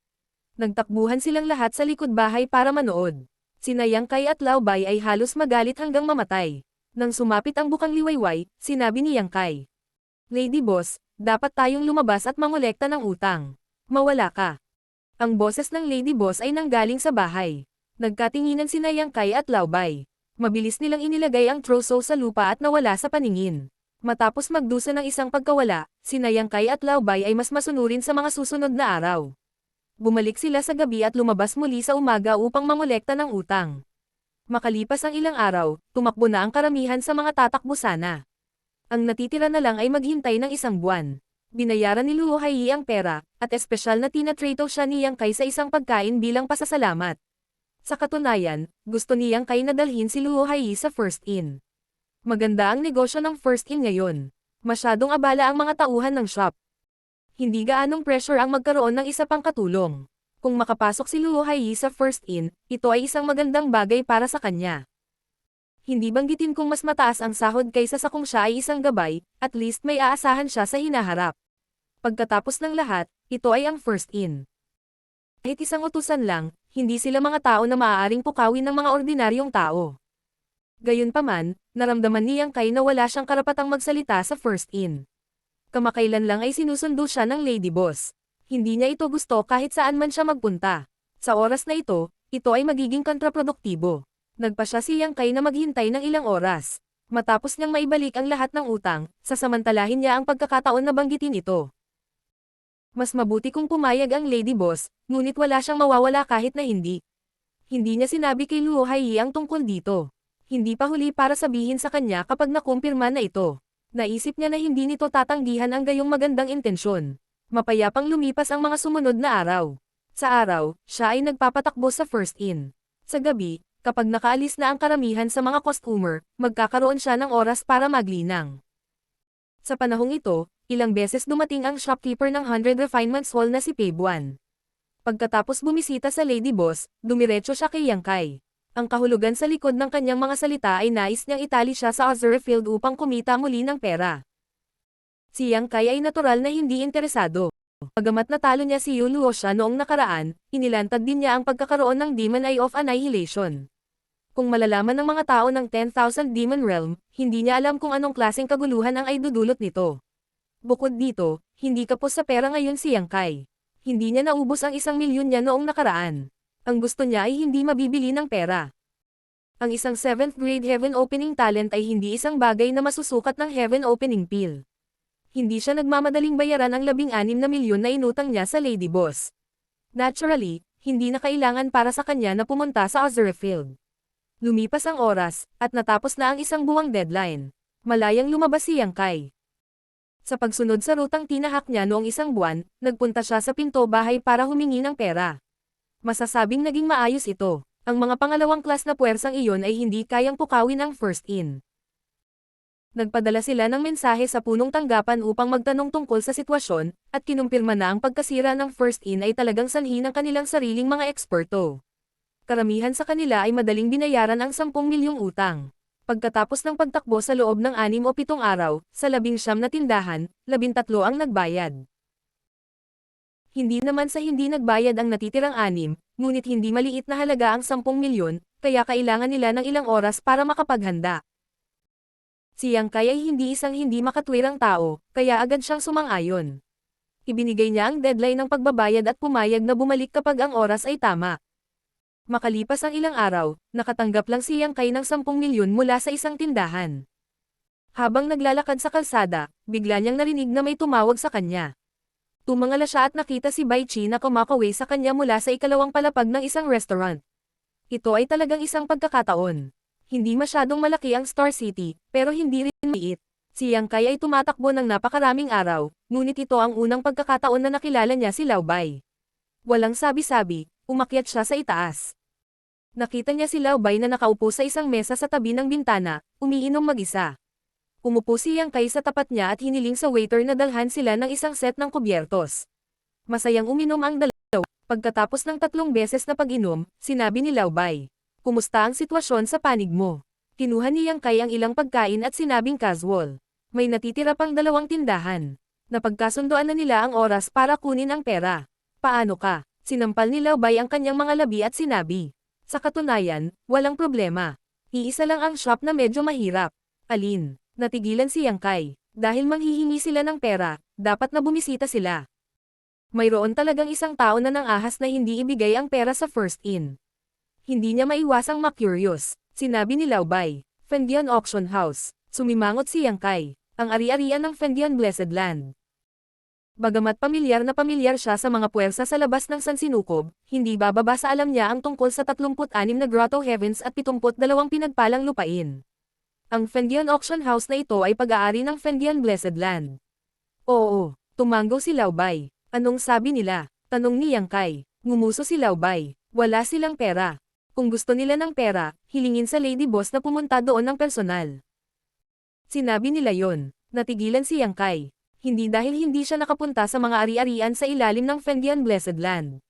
Nagtakbuhan silang lahat sa likod bahay para manood. Sina Yang Kai at Laobay ay halos magalit hanggang mamatay. Nang sumapit ang bukang liwayway, sinabi ni Yang Kai, "Lady Boss, dapat tayong lumabas at mangolekta ng utang. Mawala ka." Ang boses ng Lady Boss ay nanggaling sa bahay. Nagkatinginan sina Yang Kai at Laobay. Mabilis nilang inilagay ang troso sa lupa at nawala sa paningin. Matapos magdusa ng isang pagkawala, sina Yang Kai at Laobay ay mas masunurin sa mga susunod na araw. Bumalik sila sa gabi at lumabas muli sa umaga upang mangolekta ng utang. Makalipas ang ilang araw, tumakbo na ang karamihan sa mga tatakbo sana. Ang natitira na lang ay maghintay ng isang buwan. Binayaran ni Luo Hai ang pera, at espesyal na tinatrato siya ni Yang Kai sa isang pagkain bilang pasasalamat. Sa katunayan, gusto ni Yang Kai na dalhin si Luo Hai sa First Inn. Maganda ang negosyo ng First Inn ngayon. Masyadong abala ang mga tauhan ng shop. Hindi gaanong pressure ang magkaroon ng isa pang katulong. Kung makapasok si Luo Hai sa First Inn, ito ay isang magandang bagay para sa kanya. Hindi banggitin kung mas mataas ang sahod kaysa sa kung siya ay isang gabay, at least may aasahan siya sa hinaharap. Pagkatapos ng lahat, ito ay ang First Inn. Kahit isang utusan lang, hindi sila mga tao na maaaring pukawin ng mga ordinaryong tao. Gayunpaman, naramdaman ni Yang Kai na wala siyang karapatang magsalita sa First Inn. Kamakailan lang ay sinusundo siya ng Lady Boss. Hindi niya ito gusto kahit saan man siya magpunta. Sa oras na ito ay magiging kontraproduktibo. Nagpa siya si Yang Kai na maghintay ng ilang oras. Matapos niyang maibalik ang lahat ng utang, sasamantalahin niya ang pagkakataon na banggitin ito. Mas mabuti kung pumayag ang Lady Boss, ngunit wala siyang mawawala kahit na hindi. Hindi niya sinabi kay Luo Hai ang tungkol dito. Hindi pa huli para sabihin sa kanya kapag nakumpirma na ito. Naisip niya na hindi nito tatanggihan ang gayong magandang intensyon. Mapayapang lumipas ang mga sumunod na araw. Sa araw, siya ay nagpapatakbo sa First Inn. Sa gabi, kapag nakaalis na ang karamihan sa mga customer, magkakaroon siya ng oras para maglinang. Sa panahong ito, ilang beses dumating ang shopkeeper ng 100 Refinements Hall na si Peibuan. Pagkatapos bumisita sa Lady Boss, dumiretso siya kay Yang Kai. Ang kahulugan sa likod ng kanyang mga salita ay nais niyang itali siya sa Azure Field upang kumita muli ng pera. Si Yang Kai ay natural na hindi interesado. Bagamat natalo niya si Yu Luosha noong nakaraan, inilantad din niya ang pagkakaroon ng Demon Eye of Annihilation. Kung malalaman ng mga tao ng 10,000 Demon Realm, hindi niya alam kung anong klaseng kaguluhan ang ay dudulot nito. Bukod dito, hindi kapos sa pera ngayon si Yang Kai. Hindi niya naubos ang 1 milyon niya noong nakaraan. Ang gusto niya ay hindi mabibili ng pera. Ang isang 7th grade Heaven Opening talent ay hindi isang bagay na masusukat ng Heaven Opening Pill. Hindi siya nagmamadaling bayaran ang 16 na milyon na inutang niya sa Lady Boss. Naturally, hindi na kailangan para sa kanya na pumunta sa Azure Field. Lumipas ang oras, at natapos na ang isang buwang deadline. Malayang lumabas si Yang Kai. Sa pagsunod sa rutang tinahak niya noong isang buwan, nagpunta siya sa pinto bahay para humingi ng pera. Masasabing naging maayos ito. Ang mga pangalawang klas na puwersang iyon ay hindi kayang pukawin ang First Inn. Nagpadala sila ng mensahe sa punong tanggapan upang magtanong tungkol sa sitwasyon, at kinumpirma na ang pagkasira ng First Inn ay talagang sanhi ng kanilang sariling mga eksperto. Karamihan sa kanila ay madaling binayaran ang 10 milyong utang. Pagkatapos ng pagtakbo sa loob ng 6 o 7 araw, sa 19 na tindahan, 13 ang nagbayad. Hindi naman sa hindi nagbayad ang natitirang 6, ngunit hindi maliit na halaga ang 10 milyon, kaya kailangan nila ng ilang oras para makapaghanda. Si Yang Kai ay hindi isang hindi makatwirang tao, kaya agad siyang sumang-ayon. Ibinigay niya ang deadline ng pagbabayad at pumayag na bumalik kapag ang oras ay tama. Makalipas ang ilang araw, nakatanggap lang si Yang Kai ng 10 milyon mula sa isang tindahan. Habang naglalakad sa kalsada, bigla niyang narinig na may tumawag sa kanya. Tumangala siya at nakita si Bai Chi na kumakaway sa kanya mula sa ikalawang palapag ng isang restaurant. Ito ay talagang isang pagkakataon. Hindi masyadong malaki ang Star City, pero hindi rin maliit. Si Yang Kai ay tumatakbo ng napakaraming araw, ngunit ito ang unang pagkakataon na nakilala niya si Laobay. Walang sabi-sabi, umakyat siya sa itaas. Nakita niya si Lao Bai na nakaupo sa isang mesa sa tabi ng bintana, umiinom mag-isa. Umupo si Yang Kai sa tapat niya at hiniling sa waiter na dalhan sila ng isang set ng kubyertos. Masayang uminom ang dalawa. Pagkatapos ng 3 beses na pag-inom, sinabi ni Lao Bai, "Kumusta ang sitwasyon sa panig mo?" Kinuha ni Yang Kai ang ilang pagkain at sinabing casual. May natitira pang 2 tindahan. Napagkasundoan na nila ang oras para kunin ang pera. Paano ka? Sinampal ni Lao Bai ang kanyang mga labi at sinabi. Sa katunayan, walang problema. Iisa lang ang shop na medyo mahirap. Alin? Natigilan si Yang Kai. Dahil manghihingi sila ng pera, dapat na bumisita sila. Mayroon talagang isang tao na nang-ahas na hindi ibigay ang pera sa first in. Hindi niya maiwasang ma-curious. Sinabi ni Lao Bai. Fendian Auction House. Sumimangot si Yang Kai. Ang ari-arian ng Fendian Blessed Land. Bagamat pamilyar siya sa mga puwersa sa labas ng Sansinukob, hindi bababa sa alam niya ang tungkol sa 36 na Grotto Heavens at 72 pinagpalang lupain. Ang Fendian Auction House na ito ay pag-aari ng Fendian Blessed Land. Oo, tumanggo si Lao Bai. Anong sabi nila? Tanong ni Yang Kai. Ngumuso si Lao Bai. Wala silang pera. Kung gusto nila ng pera, hilingin sa Lady Boss na pumunta doon ng personal. Sinabi nila yon. Natigilan si Yang Kai. Hindi dahil hindi siya nakapunta sa mga ari-arian sa ilalim ng Fendian Blessed Land.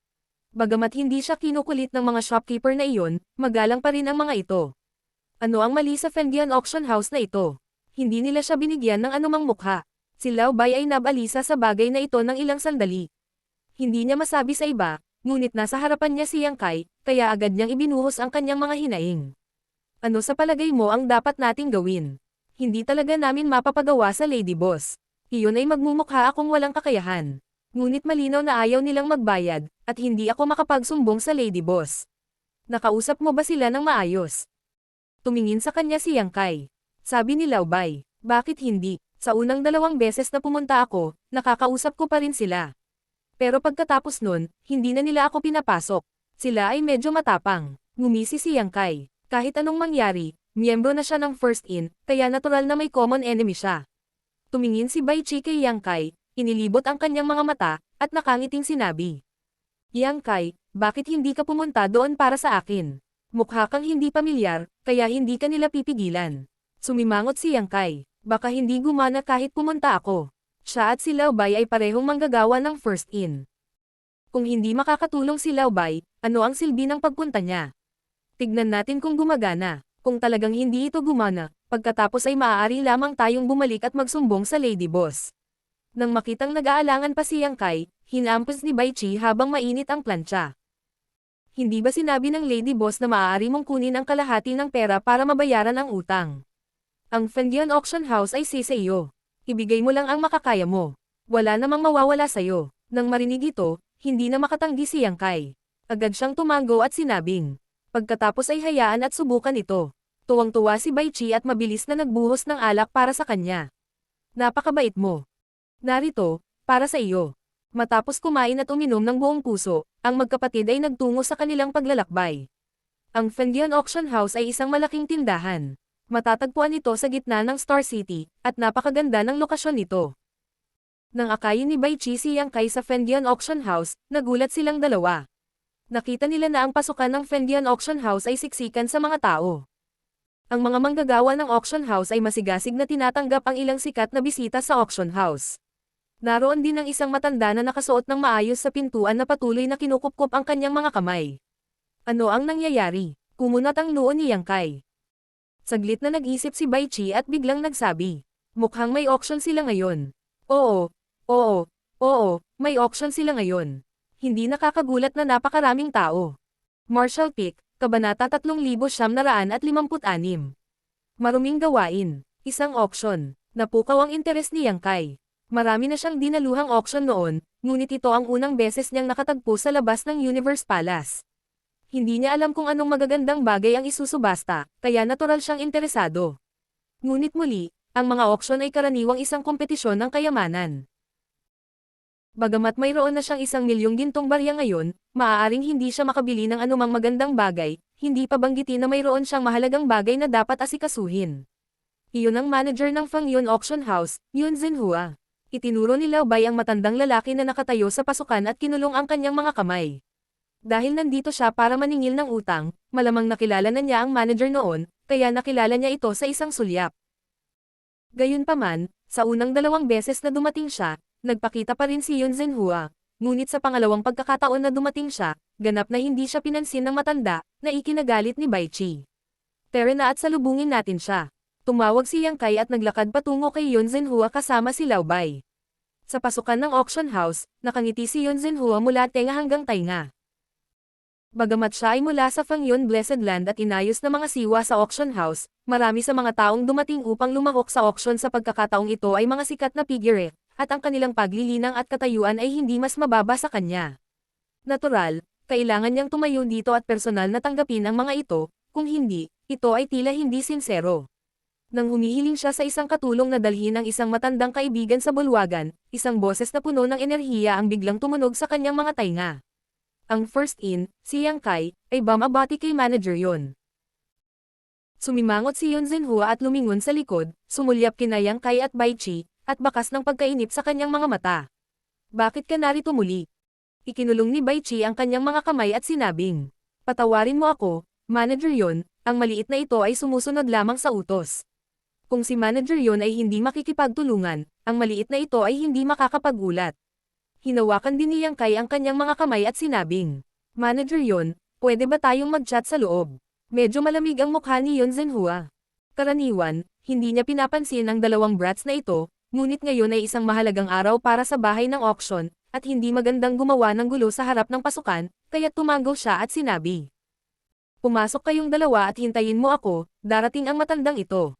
Bagamat hindi siya kinukulit ng mga shopkeeper na iyon, magalang pa rin ang mga ito. Ano ang mali sa Fendian Auction House na ito? Hindi nila siya binigyan ng anumang mukha. Si Lao Bai ay nabalisa sa bagay na ito ng ilang sandali. Hindi niya masabi sa iba, ngunit nasa harapan niya si Yang Kai, kaya agad niyang ibinuhos ang kanyang mga hinaing. Ano sa palagay mo ang dapat nating gawin? Hindi talaga namin mapapagawa sa Lady Boss. Iyon ay magmumukha akong walang kakayahan. Ngunit malinaw na ayaw nilang magbayad, at hindi ako makapagsumbong sa Lady Boss. Nakausap mo ba sila ng maayos? Tumingin sa kanya si Yang Kai. Sabi ni Lao Bai, bakit hindi? Sa unang 2 beses na pumunta ako, nakakausap ko pa rin sila. Pero pagkatapos nun, hindi na nila ako pinapasok. Sila ay medyo matapang. Ngumisi si Yang Kai. Kahit anong mangyari, miyembro na siya ng first in, kaya natural na may common enemy siya. Tumingin si Bai Chi kay Yang Kai, inilibot ang kanyang mga mata, at nakangiting sinabi. Yang Kai, bakit hindi ka pumunta doon para sa akin? Mukha kang hindi pamilyar, kaya hindi ka nila pipigilan. Sumimangot si Yang Kai, baka hindi gumana kahit pumunta ako. Siya at si Lao Bai ay parehong manggagawa ng first in. Kung hindi makakatulong si Lao Bai, ano ang silbi ng pagpunta niya? Tignan natin kung gumagana. Kung talagang hindi ito gumana, pagkatapos ay maaari lamang tayong bumalik at magsumbong sa Lady Boss. Nang makitang nag-aalangan pa si Yang Kai, hinampos ni Bai Chi habang mainit ang plancha. Hindi ba sinabi ng Lady Boss na maaari mong kunin ang kalahati ng pera para mabayaran ang utang? Ang Fendian Auction House ay sa iyo. Ibigay mo lang ang makakaya mo. Wala namang mawawala sa'yo. Nang marinig ito, hindi na makatanggi si Yang Kai. Agad siyang tumango at sinabing. Pagkatapos ay hayaan at subukan ito. Tuwang-tuwa si Bai Chi at mabilis na nagbuhos ng alak para sa kanya. Napakabait mo. Narito, para sa iyo. Matapos kumain at uminom ng buong puso, ang magkapatid ay nagtungo sa kanilang paglalakbay. Ang Fendian Auction House ay isang malaking tindahan. Matatagpuan ito sa gitna ng Star City, at napakaganda ng lokasyon nito. Nang akayin ni Bai Chi si Yang Kai sa Fendian Auction House, nagulat silang dalawa. Nakita nila na ang pasukan ng Fendian Auction House ay siksikan sa mga tao. Ang mga manggagawa ng auction house ay masigasig na tinatanggap ang ilang sikat na bisita sa auction house. Naroon din ang isang matanda na nakasuot ng maayos sa pintuan na patuloy na kinukupkup ang kanyang mga kamay. Ano ang nangyayari? Kumunat ang noo ni Yang Kai. Saglit na nag-isip si Bai Chi at biglang nagsabi. Mukhang may auction sila ngayon. Oo, may auction sila ngayon. Hindi nakakagulat na napakaraming tao. Marshall Peak, Kabanata 3956. Maruming gawain. Isang auction. Napukaw ang interes ni Yang Kai. Marami na siyang dinaluhang auction noon, ngunit ito ang unang beses niyang nakatagpo sa labas ng Universe Palace. Hindi niya alam kung anong magagandang bagay ang isusubasta, kaya natural siyang interesado. Ngunit muli, ang mga auction ay karaniwang isang kompetisyon ng kayamanan. Bagamat mayroon na siyang 1,000,000 gintong barya ngayon, maaaring hindi siya makabili ng anumang magandang bagay, hindi pa banggitin na mayroon siyang mahalagang bagay na dapat asikasuhin. Iyon ang manager ng Fangyun Auction House, Yun Zhenhua. Itinuro ni Lao Bai ang matandang lalaki na nakatayo sa pasukan at kinulong ang kanyang mga kamay. Dahil nandito siya para maningil ng utang, malamang nakilala na niya ang manager noon, kaya nakilala niya ito sa isang sulyap. Gayunpaman, sa unang 2 beses na dumating siya, nagpakita pa rin si Yun Zhenhua, ngunit sa pangalawang pagkakataon na dumating siya, ganap na hindi siya pinansin ng matanda, na ikinagalit ni Bai Qi. Tara na at salubungin natin siya. Tumawag si Yang Kai at naglakad patungo kay Yun Zhenhua kasama si Lao Bai. Sa pasukan ng auction house, nakangiti si Yun Zhenhua mula tenga hanggang tainga. Bagamat siya ay mula sa Fangyun Blessed Land at inayos na mga siwa sa auction house, marami sa mga taong dumating upang lumahok sa auction sa pagkakataong ito ay mga sikat na figure, at ang kanilang paglilinang at katayuan ay hindi mas mababa sa kanya. Natural, kailangan niyang tumayo dito at personal na tanggapin ang mga ito, kung hindi, ito ay tila hindi sinsero. Nang humihiling siya sa isang katulong na dalhin ang isang matandang kaibigan sa bulwagan, isang boses na puno ng enerhiya ang biglang tumunog sa kanyang mga tainga. Ang first in, si Yang Kai, ay bumabati kay manager yon. Sumimangot si Yun Zhenhua at lumingon sa likod, sumulyap kina Yang Kai at Bai Qi, at bakas ng pagkainip sa kanyang mga mata. Bakit ka narito muli? Ikinulong ni Bai Qi ang kanyang mga kamay at sinabing, patawarin mo ako, manager yon, ang maliit na ito ay sumusunod lamang sa utos. Kung si manager yon ay hindi makikipagtulungan, ang maliit na ito ay hindi makakapag-ulat. Hinawakan din ni Yang Kai ang kanyang mga kamay at sinabing, manager yon, pwede ba tayong mag-chat sa loob? Medyo malamig ang mukha ni Yun Zhenhua. Karaniwan, hindi niya pinapansin ang 2 brats na ito, ngunit ngayon ay isang mahalagang araw para sa bahay ng auction, at hindi magandang gumawa ng gulo sa harap ng pasukan, kaya tumanggaw siya at sinabi. Pumasok kayong 2 at hintayin mo ako, darating ang matandang ito.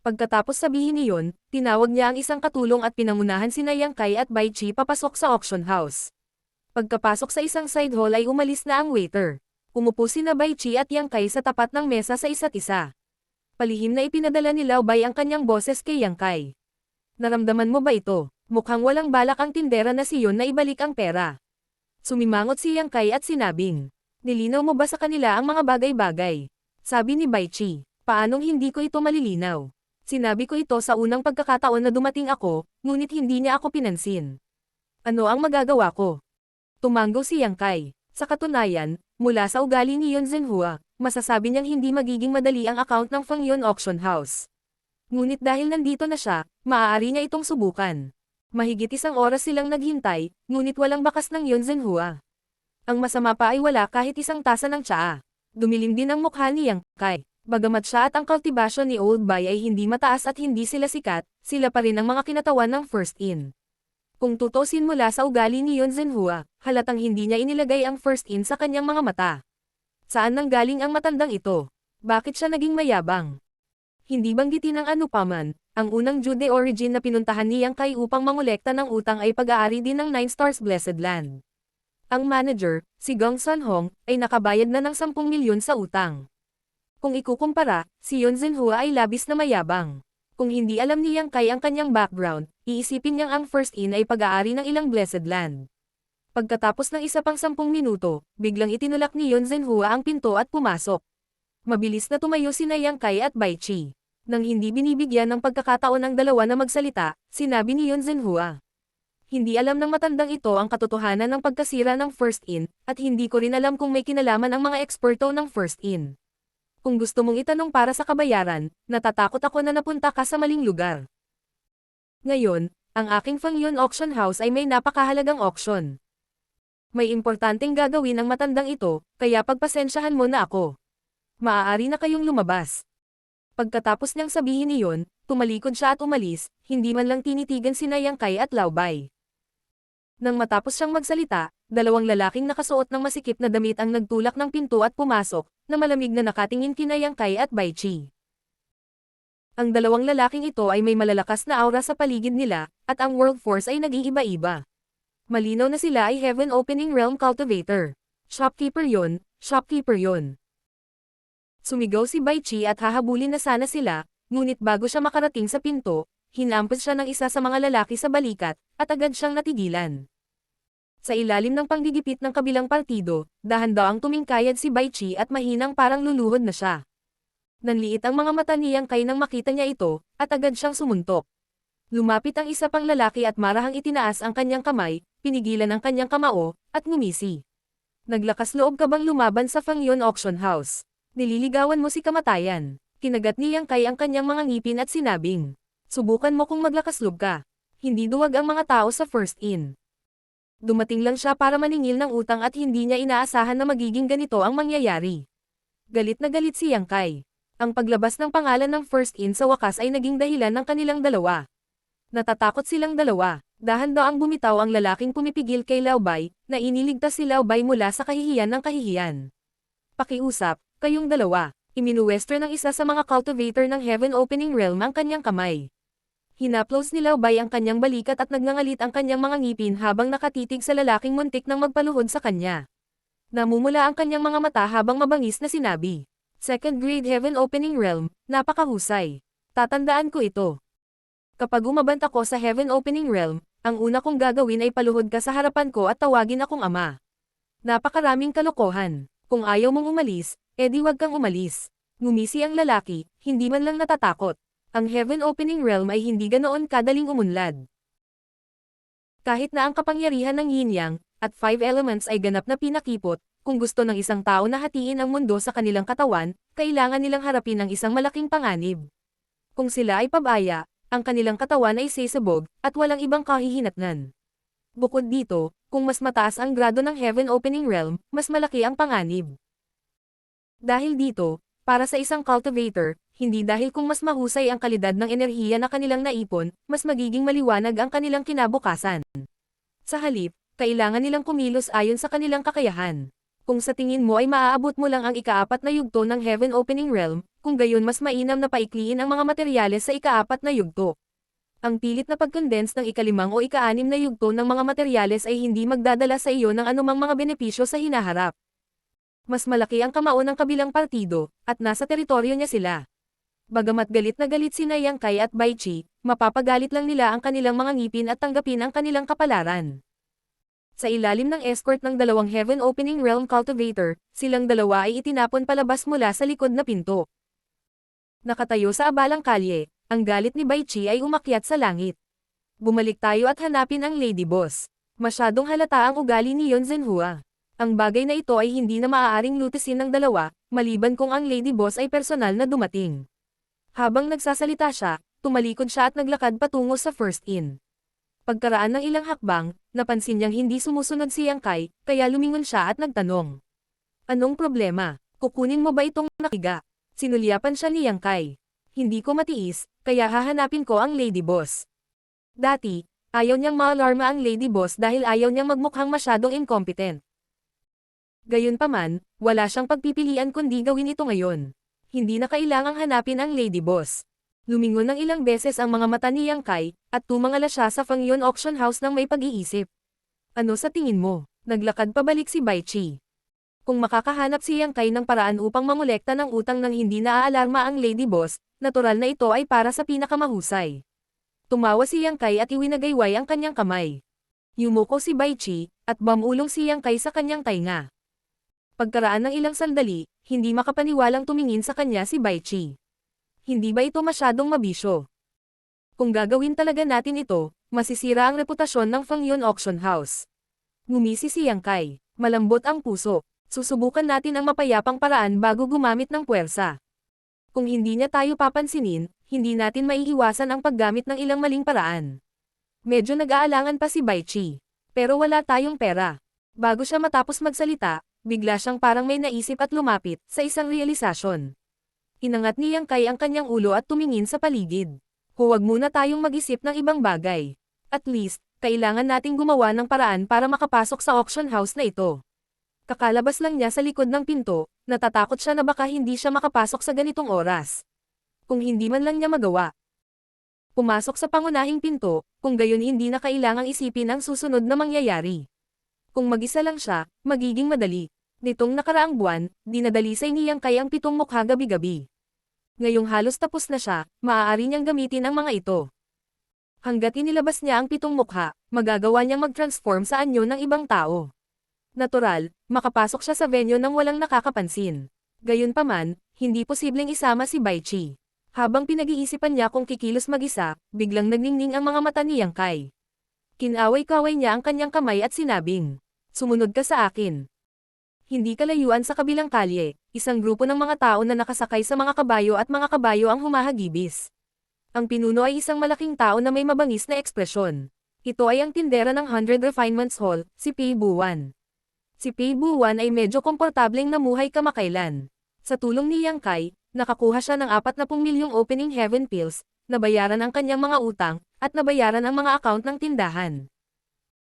Pagkatapos sabihin niyon, tinawag niya ang isang katulong at pinangunahan sina Yang Kai at Bai Qi papasok sa auction house. Pagkapasok sa isang side hall ay umalis na ang waiter. Umupo sina Bai Qi at Yang Kai sa tapat ng mesa sa isa't isa. Palihim na ipinadala ni Lao Bai ang kanyang boses kay Yang Kai. Naramdaman mo ba ito? Mukhang walang balak ang tindera na si Yun na ibalik ang pera. Sumimangot si Yang Kai at sinabing, nilinaw mo ba sa kanila ang mga bagay-bagay? Sabi ni Bai Qi, paanong hindi ko ito malilinaw? Sinabi ko ito sa unang pagkakataon na dumating ako, ngunit hindi niya ako pinansin. Ano ang magagawa ko? Tumanggo si Yang Kai. Sa katunayan, mula sa ugali ni Yun Zhenhua, masasabi niyang hindi magiging madali ang account ng Fangyun Auction House. Ngunit dahil nandito na siya, maaari niya itong subukan. Mahigit 1 oras silang naghintay, ngunit walang bakas ng Yun Zhenhua. Ang masama pa ay wala kahit isang tasa ng tsaa. Dumilim din ang mukha ni Yang Kai. Bagamat siya at ang kultibasyon ni Old Bai ay hindi mataas at hindi sila sikat, sila pa rin ang mga kinatawan ng first in. Kung tutusin mula sa ugali ni Yun Zhenhua, halatang hindi niya inilagay ang first in sa kanyang mga mata. Saan nanggaling ang matandang ito? Bakit siya naging mayabang? Hindi banggitin ng anupaman, ang unang Jude origin na pinuntahan ni Yang Kai upang mangolekta ng utang ay pag-aari din ng 9 Stars Blessed Land. Ang manager, si Gong Sanhong, ay nakabayad na ng 10 milyon sa utang. Kung ikukumpara, si Yun Zhenhua ay labis na mayabang. Kung hindi alam ni Yang Kai ang kanyang background, iisipin niyang ang first in ay pag-aari ng ilang blessed land. Pagkatapos ng isa pang 10 minuto, biglang itinulak ni Yun Zhenhua ang pinto at pumasok. Mabilis na tumayo sina Yang Kai at Bai Qi. Nang hindi binibigyan ng pagkakataon ng dalawa na magsalita, sinabi ni Yun Zhenhua. Hindi alam ng matandang ito ang katotohanan ng pagkasira ng first in, at hindi ko rin alam kung may kinalaman ang mga eksperto ng first in. Kung gusto mong itanong para sa kabayaran, natatakot ako na napunta ka sa maling lugar. Ngayon, ang aking Fangyun Auction House ay may napakahalagang auction. May importanteng gagawin ang matandang ito, kaya pagpasensyahan mo na ako. Maaari na kayong lumabas. Pagkatapos niyang sabihin iyon, tumalikod siya at umalis, hindi man lang tinitigan sina Yang Kai at Lao Bai. Nang matapos siyang magsalita, 2 lalaking nakasuot ng masikip na damit ang nagtulak ng pinto at pumasok, na malamig na nakatingin kina Yang Kai at Bai Qi. Ang 2 lalaking ito ay may malalakas na aura sa paligid nila, at ang world force ay nag-iiba-iba. Malinaw na sila ay Heaven Opening Realm Cultivator. Shopkeeper yon, shopkeeper yon. Sumigaw si Bai Qi at hahabulin na sana sila, ngunit bago siya makarating sa pinto, hinampas siya ng isa sa mga lalaki sa balikat, at agad siyang natigilan. Sa ilalim ng panggigipit ng kabilang partido, dahan-daang tumingkayad si Bai Qi at mahinang parang luluhod na siya. Nanliit ang mga mata ni Yang Kai nang makita niya ito, at agad siyang sumuntok. Lumapit ang isa pang lalaki at marahang itinaas ang kanyang kamay, pinigilan ang kanyang kamao, at ngumisi. Naglakas loob ka bang lumaban sa Fangyun Auction House? Nililigawan mo si kamatayan. Kinagat ni Yang Kai ang kanyang mga ngipin at sinabing, subukan mo kung maglakas loob ka. Hindi duwag ang mga tao sa first in. Dumating lang siya para maningil ng utang at hindi niya inaasahan na magiging ganito ang mangyayari. Galit na galit si Yang Kai. Ang paglabas ng pangalan ng first in sa wakas ay naging dahilan ng kanilang dalawa. Natatakot silang dalawa. Dahan-daang bumitaw ang lalaking pumipigil kay Lao Bai, na iniligtas si Lao Bai mula sa kahihiyan ng kahihiyan. Pakiusap, kayong dalawa. Iminuwestern ng isa sa mga cultivator ng Heaven Opening Realm ang kanyang kamay. Hinaplos ni Lao Bai ang kanyang balikat at nagngangalit ang kanyang mga ngipin habang nakatitig sa lalaking muntik nang magpaluhod sa kanya. Namumula ang kanyang mga mata habang mabangis na sinabi, Second Grade Heaven Opening Realm, napakahusay. Tatandaan ko ito. Kapag umabant ako sa Heaven Opening Realm, ang una kong gagawin ay paluhod ka sa harapan ko at tawagin akong ama. Napakaraming kalokohan. Kung ayaw mong umalis, edi wag kang umalis. Ngumisi ang lalaki, hindi man lang natatakot. Ang Heaven Opening Realm ay hindi ganoon kadaling umunlad. Kahit na ang kapangyarihan ng yin-yang, at 5 elements ay ganap na pinakipot, kung gusto ng isang tao na hatiin ang mundo sa kanilang katawan, kailangan nilang harapin ang isang malaking panganib. Kung sila ay pabaya, ang kanilang katawan ay sisabog, at walang ibang kahihinatnan. Bukod dito, kung mas mataas ang grado ng Heaven Opening Realm, mas malaki ang panganib. Dahil dito, para sa isang cultivator, hindi dahil kung mas mahusay ang kalidad ng enerhiya na kanilang naipon, mas magiging maliwanag ang kanilang kinabukasan. Sa halip, kailangan nilang kumilos ayon sa kanilang kakayahan. Kung sa tingin mo ay maaabot mo lang ang ika-4 na yugto ng Heaven Opening Realm, kung gayon mas mainam na paikliin ang mga materyales sa ika-4 na yugto. Ang pilit na pag-condense ng ika-5 o ika-6 na yugto ng mga materyales ay hindi magdadala sa iyo ng anumang mga benepisyo sa hinaharap. Mas malaki ang kamao ng kabilang partido, at nasa teritoryo niya sila. Bagamat galit na galit sina Yang Kai at Bai Qi, mapapagalit lang nila ang kanilang mga ngipin at tanggapin ang kanilang kapalaran. Sa ilalim ng escort ng dalawang Heaven Opening Realm Cultivator, silang dalawa ay itinapon palabas mula sa likod na pinto. Nakatayo sa abalang kalye, ang galit ni Bai Qi ay umakyat sa langit. Bumalik tayo at hanapin ang Lady Boss. Masyadong halata ang ugali ni Yon Zhenhua. Ang bagay na ito ay hindi na maaaring lutisin ng dalawa, maliban kung ang Lady Boss ay personal na dumating. Habang nagsasalita siya, tumalikod siya at naglakad patungo sa first in. Pagkaraan ng ilang hakbang, napansin niyang hindi sumusunod si Yang Kai, kaya lumingon siya at nagtanong. Anong problema? Kukunin mo ba itong nakiga? Sinulyapan siya ni Yang Kai. Hindi ko matiis, kaya hahanapin ko ang Lady Boss. Dati, ayaw niyang maalarma ang Lady Boss dahil ayaw niyang magmukhang masyadong incompetent. Gayunpaman, wala siyang pagpipilian kundi gawin ito ngayon. Hindi na kailangang hanapin ang Lady Boss. Lumingon ng ilang beses ang mga mata ni Yang Kai, at tumangala siya sa Fangyun Auction House nang may pag-iisip. Ano sa tingin mo? Naglakad pabalik si Bai Qi. Kung makakahanap si Yang Kai ng paraan upang mamolekta ng utang nang hindi naaalarma ang Lady Boss, natural na ito ay para sa pinakamahusay. Tumawa si Yang Kai at iwinagayway ang kanyang kamay. Yumuko si Bai Qi, at bamulong si Yang Kai sa kanyang tainga. Pagkaraan ng ilang sandali, hindi makapaniwalang tumingin sa kanya si Bai Qi. Hindi ba ito masyadong mabisyo? Kung gagawin talaga natin ito, masisira ang reputasyon ng Fangyun Auction House. Ngumisi si Yang Kai. Malambot ang puso. Susubukan natin ang mapayapang paraan bago gumamit ng puwersa. Kung hindi niya tayo papansinin, hindi natin maiiwasan ang paggamit ng ilang maling paraan. Medyo nag-aalangan pa si Bai Qi. Pero wala tayong pera. Bago siya matapos magsalita, bigla siyang parang may naisip at lumapit sa isang realisasyon. Inangat ni Yang Kai ang kanyang ulo at tumingin sa paligid. Huwag muna tayong mag-isip ng ibang bagay. At least, kailangan nating gumawa ng paraan para makapasok sa auction house na ito. Kakalabas lang niya sa likod ng pinto, natatakot siya na baka hindi siya makapasok sa ganitong oras. Kung hindi man lang niya magawa. Pumasok sa pangunahing pinto, kung gayon hindi na kailangang isipin ang susunod na mangyayari. Kung mag-isa lang siya, magiging madali. Nitong nakaraang buwan, dinadalisay ni Yang Kai ang 7 mukha gabi-gabi. Ngayong halos tapos na siya, maaari niyang gamitin ang mga ito. Hanggat inilabas niya ang 7 mukha, magagawa niyang mag-transform sa anyo ng ibang tao. Natural, makapasok siya sa venue nang walang nakakapansin. Gayunpaman, hindi posibleng isama si Bai Qi. Habang pinag-iisipan niya kung kikilos mag-isa, biglang nagningning ang mga mata ni Yang Kai. Kinaway-kaway niya ang kanyang kamay at sinabing, "Sumunod ka sa akin." Hindi kalayuan sa kabilang kalye, isang grupo ng mga tao na nakasakay sa mga kabayo at mga kabayo ang humahagibis. Ang pinuno ay isang malaking tao na may mabangis na ekspresyon. Ito ay ang tindera ng 100 Refinements Hall, si Pei Buwan. Si Pei Buwan ay medyo komportableng namuhay kamakailan. Sa tulong ni Yang Kai, nakakuha siya ng 40 milyong opening heaven pills, nabayaran ang kanyang mga utang, at nabayaran ang mga account ng tindahan.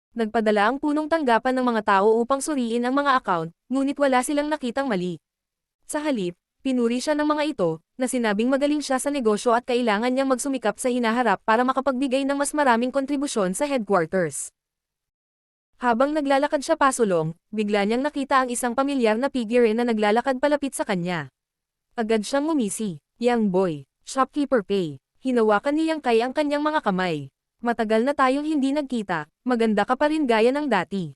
Nagpadala ang punong tanggapan ng mga tao upang suriin ang mga account, ngunit wala silang nakitang mali. Sa halip, pinuri siya ng mga ito, na sinabing magaling siya sa negosyo at kailangan niyang magsumikap sa hinaharap para makapagbigay ng mas maraming kontribusyon sa headquarters. Habang naglalakad siya pasulong, bigla niyang nakita ang isang pamilyar na figure na naglalakad palapit sa kanya. Agad siyang ngumisi. Young boy, shopkeeper Pei. Hinawakan ni Yang Kai ang kanyang mga kamay. Matagal na tayong hindi nagkita, maganda ka pa rin gaya ng dati.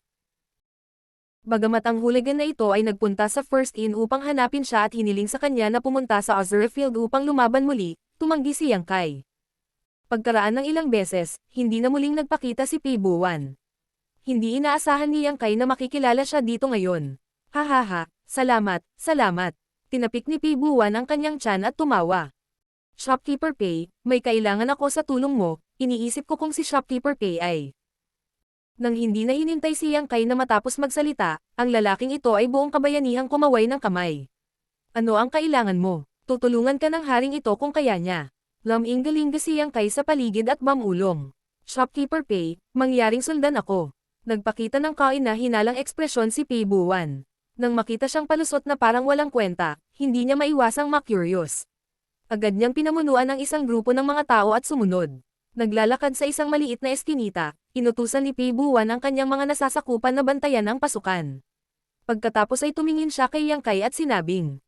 Bagamat ang hooligan na ito ay nagpunta sa First Inn upang hanapin siya at hiniling sa kanya na pumunta sa Azurafield upang lumaban muli, tumanggi si Yang Kai. Pagkaraan ng ilang beses, hindi na muling nagpakita si Pei Buwan. Hindi inaasahan ni Yang Kai na makikilala siya dito ngayon. Hahaha, salamat, salamat. Tinapik ni Pei Buwan ang kanyang tiyan at tumawa. Shopkeeper Pei, may kailangan ako sa tulong mo, iniisip ko kung si Shopkeeper Pei ay. Nang hindi na hinintay si Yang Kai na matapos magsalita, ang lalaking ito ay buong kabayanihang kumaway ng kamay. Ano ang kailangan mo? Tutulungan ka ng haring ito kung kaya niya. Laming-galing si Yang Kai sa paligid at mamulong. Shopkeeper Pei, mangyaring sundan ako. Nagpakita ng kaina-hinalang ekspresyon si Pei Buwan. Nang makita siyang palusot na parang walang kwenta, hindi niya maiwasang ma-curious. Agad niyang pinamunuan ang isang grupo ng mga tao at sumunod. Naglalakad sa isang maliit na eskinita, inutusan ni Pei Buwan ang kanyang mga nasasakupan na bantayan ang pasukan. Pagkatapos ay tumingin siya kay Yang Kai at sinabing,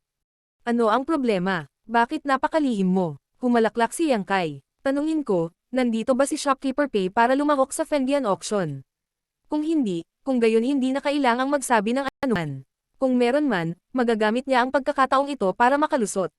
"Ano ang problema? Bakit napakalihim mo?" Humalaklak si Yang Kai. Tanungin ko, nandito ba si Shopkeeper Pei para lumahok sa Fendian auction? Kung hindi, kung gayon hindi na kailangang magsabi ng anuman. Kung meron man, magagamit niya ang pagkakataong ito para makalusot.